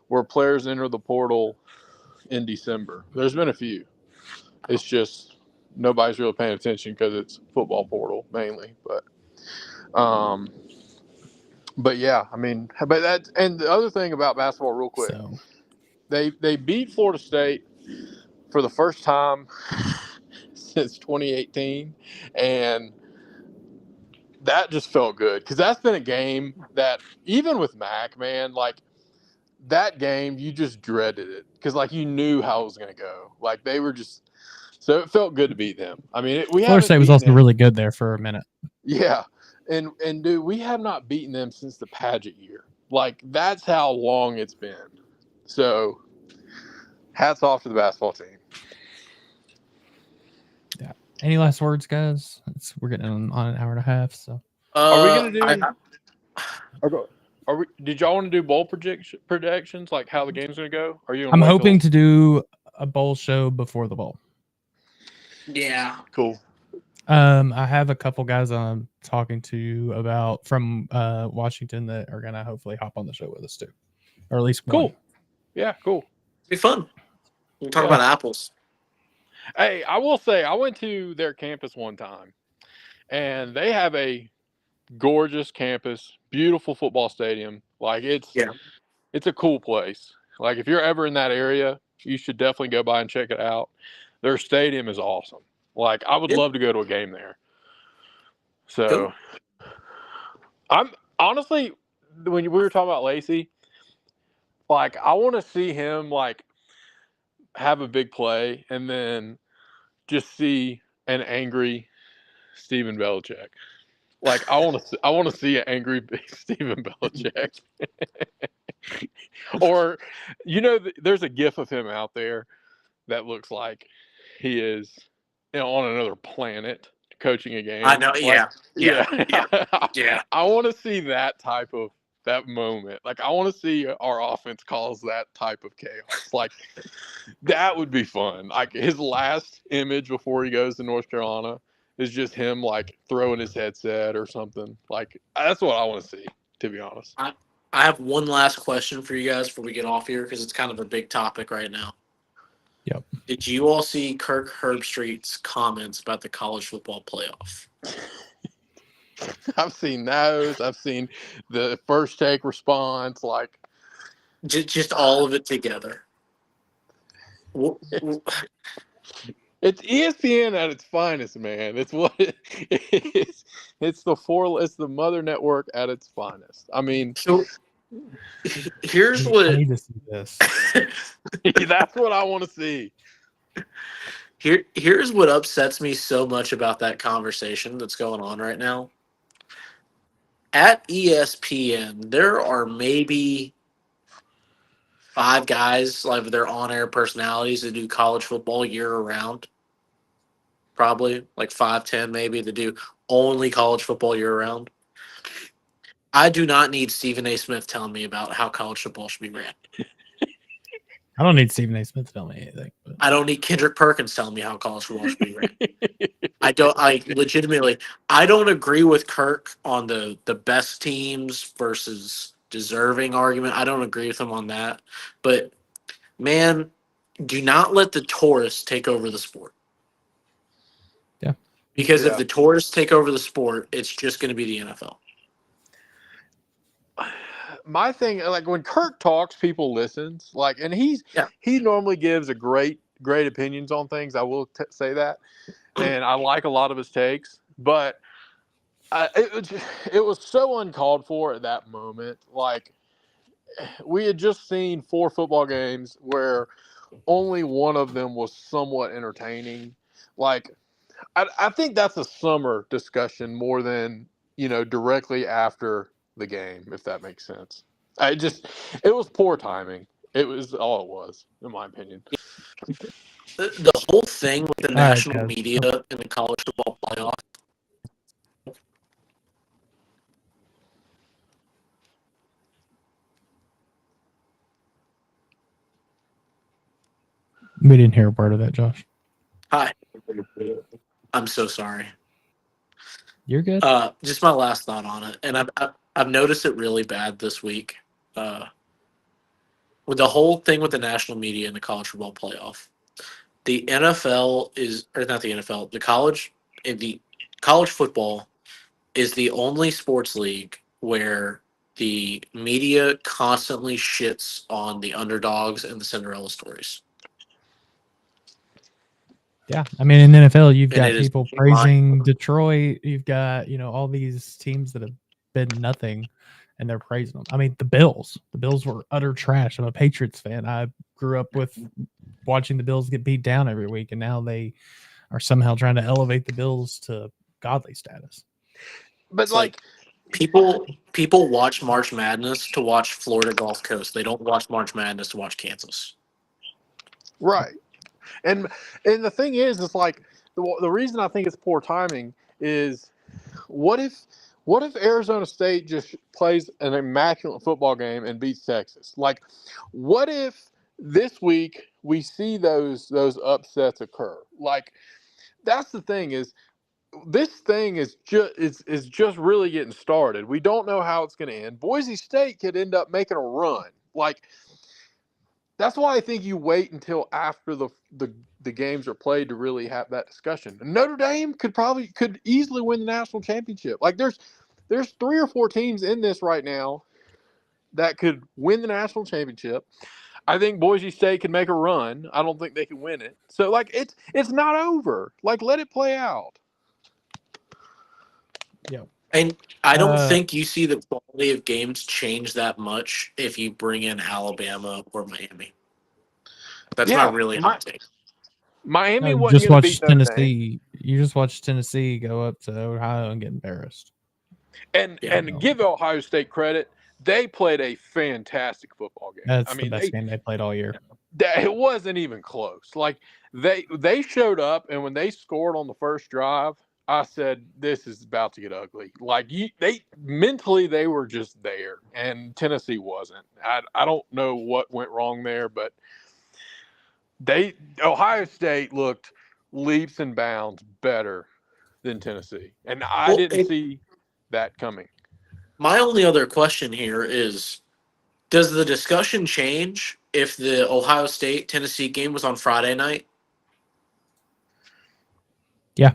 where players enter the portal in December. There's been a few. It's just nobody's really paying attention because it's football portal mainly, but yeah, I mean, but that, and the other thing about basketball, real quick,
So
they beat Florida State for the first time since 2018, and that just felt good because that's been a game that even with Mac, man, like that game you just dreaded it because like you knew how it was going to go. Like they were just so it felt good to beat them. I mean, we
Florida
haven't
State was
beaten
also
them.
really good there for a minute.
Yeah, and dude, we have not beaten them since the Paget year. Like that's how long it's been. So, hats off to the basketball team.
Yeah. Any last words, guys? We're getting on an hour and a half. So
Are we gonna do? Are we? Did y'all want to do bowl predictions, like how the game's gonna go? Are you?
I'm hoping to do a bowl show before the bowl.
Yeah.
Cool.
I have a couple guys I'm talking to about from Washington that are gonna hopefully hop on the show with us too, or at least one.
Cool. Yeah, cool.
It'll be fun. We'll talk about apples.
Hey, I will say I went to their campus one time, and they have a gorgeous campus, beautiful football stadium. Like it's a cool place. Like if you're ever in that area, you should definitely go by and check it out. Their stadium is awesome. Like I would love to go to a game there. So I'm honestly, when we were talking about Lacey, like I want to see him like have a big play and then just see an angry Steven Belichick. Like I want to see an angry Steven Belichick. Or there's a gif of him out there that looks like he is on another planet coaching a game.
I know.
Like,
Yeah.
I want to see that type of that moment. Like I want to see our offense cause that type of chaos. Like that would be fun. Like his last image before he goes to North Carolina is just him like throwing his headset or something. Like that's what I want to see, to be honest.
I have one last question for you guys before we get off here because it's kind of a big topic right now.
Yep.
Did you all see Kirk Herbstreit's comments about the college football playoff?
I've seen those. I've seen the first take response. Like
Just all of it together.
It's ESPN at its finest, man. It's what it is. It's the mother network at its finest. I mean,
so here's what
I need to see this.
That's what I want to see.
Here's what upsets me so much about that conversation that's going on right now. At ESPN, there are maybe 5 guys, like their on-air personalities, that do college football year-round. Probably like 5, 10 maybe, that do only college football year-round. I do not need Stephen A. Smith telling me about how college football should be ran.
I don't need Stephen A. Smith to tell me anything. But.
I don't need Kendrick Perkins telling me how college football should be ran. I legitimately, I don't agree with Kirk on the best teams versus deserving argument. I don't agree with him on that. But, man, do not let the tourists take over the sport.
Yeah.
Because if the tourists take over the sport, it's just going to be the NFL.
My thing, like when Kirk talks, people listens. Like, and he normally gives a great opinions on things. I will say that, and I like a lot of his takes. But it was so uncalled for at that moment. Like we had just seen 4 football games where only one of them was somewhat entertaining. Like I think that's a summer discussion more than directly after the game, if that makes sense. It was poor timing. It was all it was, in my opinion.
The whole thing with the national media in the college football playoff.
We didn't hear a word of that, Josh.
Hi. I'm so sorry.
You're good.
Just my last thought on it, and I've noticed it really bad this week. With the whole thing with the national media and the college football playoff, the NFL is, or not the NFL, the college football is the only sports league where the media constantly shits on the underdogs and the Cinderella stories.
Yeah, I mean, in the NFL, you've
And
got
it is
people praising Detroit. You've got, all these teams that have been nothing, and they're praising them. I mean, the Bills. The Bills were utter trash. I'm a Patriots fan. I grew up with watching the Bills get beat down every week, and now they are somehow trying to elevate the Bills to godly status.
But
It's like people watch March Madness to watch Florida Gulf Coast. They don't watch March Madness to watch Kansas.
right. And the thing is, it's like the reason I think it's poor timing is what if Arizona State just plays an immaculate football game and beats Texas? Like, what if this week we see those upsets occur? Like, that's the thing is this thing is just really getting started. We don't know how it's going to end. Boise State could end up making a run. Like, that's why I think you wait until after the games are played to really have that discussion. Notre Dame could easily win the national championship. Like, there's 3 or 4 teams in this right now that could win the national championship. I think Boise State can make a run. I don't think they can win it. So, like, it's not over. Like, let it play out.
Yeah.
And I don't think you see the quality of games change that much if you bring in Alabama or Miami. That's not really hot take.
Miami
You
wasn't
just
going to beat
watched
Notre Dame.
Tennessee. You just watched Tennessee go up to Ohio and get embarrassed.
And give Ohio State credit. They played a fantastic football game.
That's the best game they played all year.
It wasn't even close. Like, they showed up, and when they scored on the first drive, I said, this is about to get ugly. Like, they mentally, they were just there, and Tennessee wasn't. I don't know what went wrong there, but Ohio State looked leaps and bounds better than Tennessee, and I didn't see that coming.
My only other question here is, does the discussion change if the Ohio State-Tennessee game was on Friday night?
Yeah.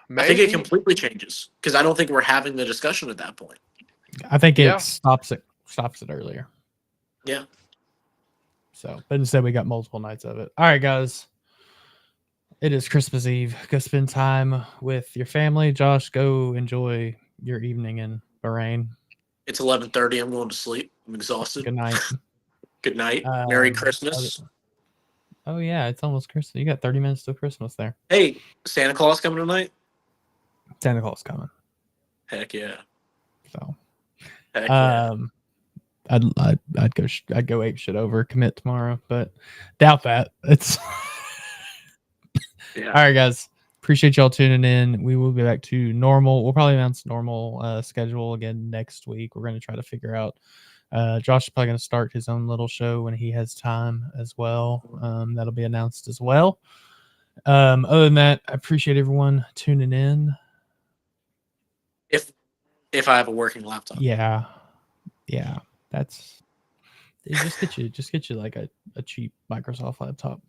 Maybe.
I think it completely changes because I don't think we're having the discussion at that point.
I think it stops it earlier.
Yeah.
So, but instead we got multiple nights of it. All right, guys. It is Christmas Eve. Go spend time with your family. Josh, go enjoy your evening in Bahrain.
It's 11:30. I'm going to sleep. I'm exhausted.
Good night.
Good night. Merry Christmas.
Oh, yeah. It's almost Christmas. You got 30 minutes till Christmas there.
Hey, Santa Claus coming tonight?
Santa Claus coming.
Heck yeah.
So,
heck yeah.
I'd go ape shit over commit tomorrow, but doubt that. It's
yeah.
All right, guys. Appreciate y'all tuning in. We will be back to normal. We'll probably announce normal schedule again next week. We're going to try to figure out. Josh is probably going to start his own little show when he has time as well. That'll be announced as well. Other than that, I appreciate everyone tuning in.
If I have a working laptop.
Yeah. That's it. Just get you like a cheap Microsoft laptop.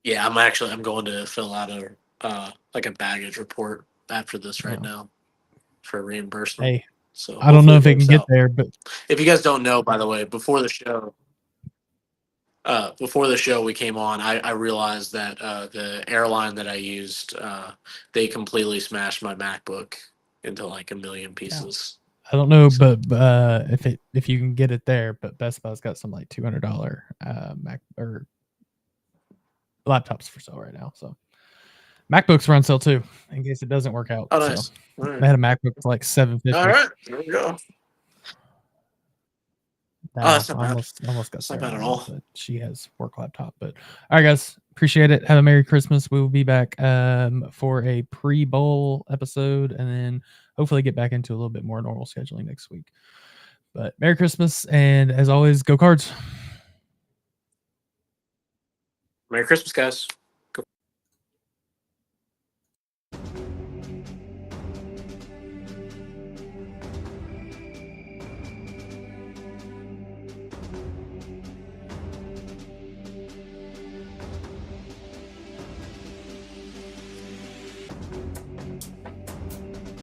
Yeah, I'm going to fill out a baggage report after this right now for reimbursement.
Hey,
so
I don't know if it can get there, but
if you guys don't know, by the way, before the show we came on, I realized that the airline that I used, they completely smashed my MacBook into like a million pieces.
I don't know, but if you can get it there, but Best Buy's got some like $200 Mac or laptops for sale right now. So MacBooks are on sale too, in case it doesn't work out.
Oh, nice.
So I had a MacBook for like $750.
All right, there we go. That's not bad.
Almost got
Sarah not bad at all.
But she has work laptop. But all right, guys, appreciate it. Have a Merry Christmas. We will be back for a pre-bowl episode, and then hopefully get back into a little bit more normal scheduling next week. But Merry Christmas, and as always, go Cards.
Merry Christmas, guys.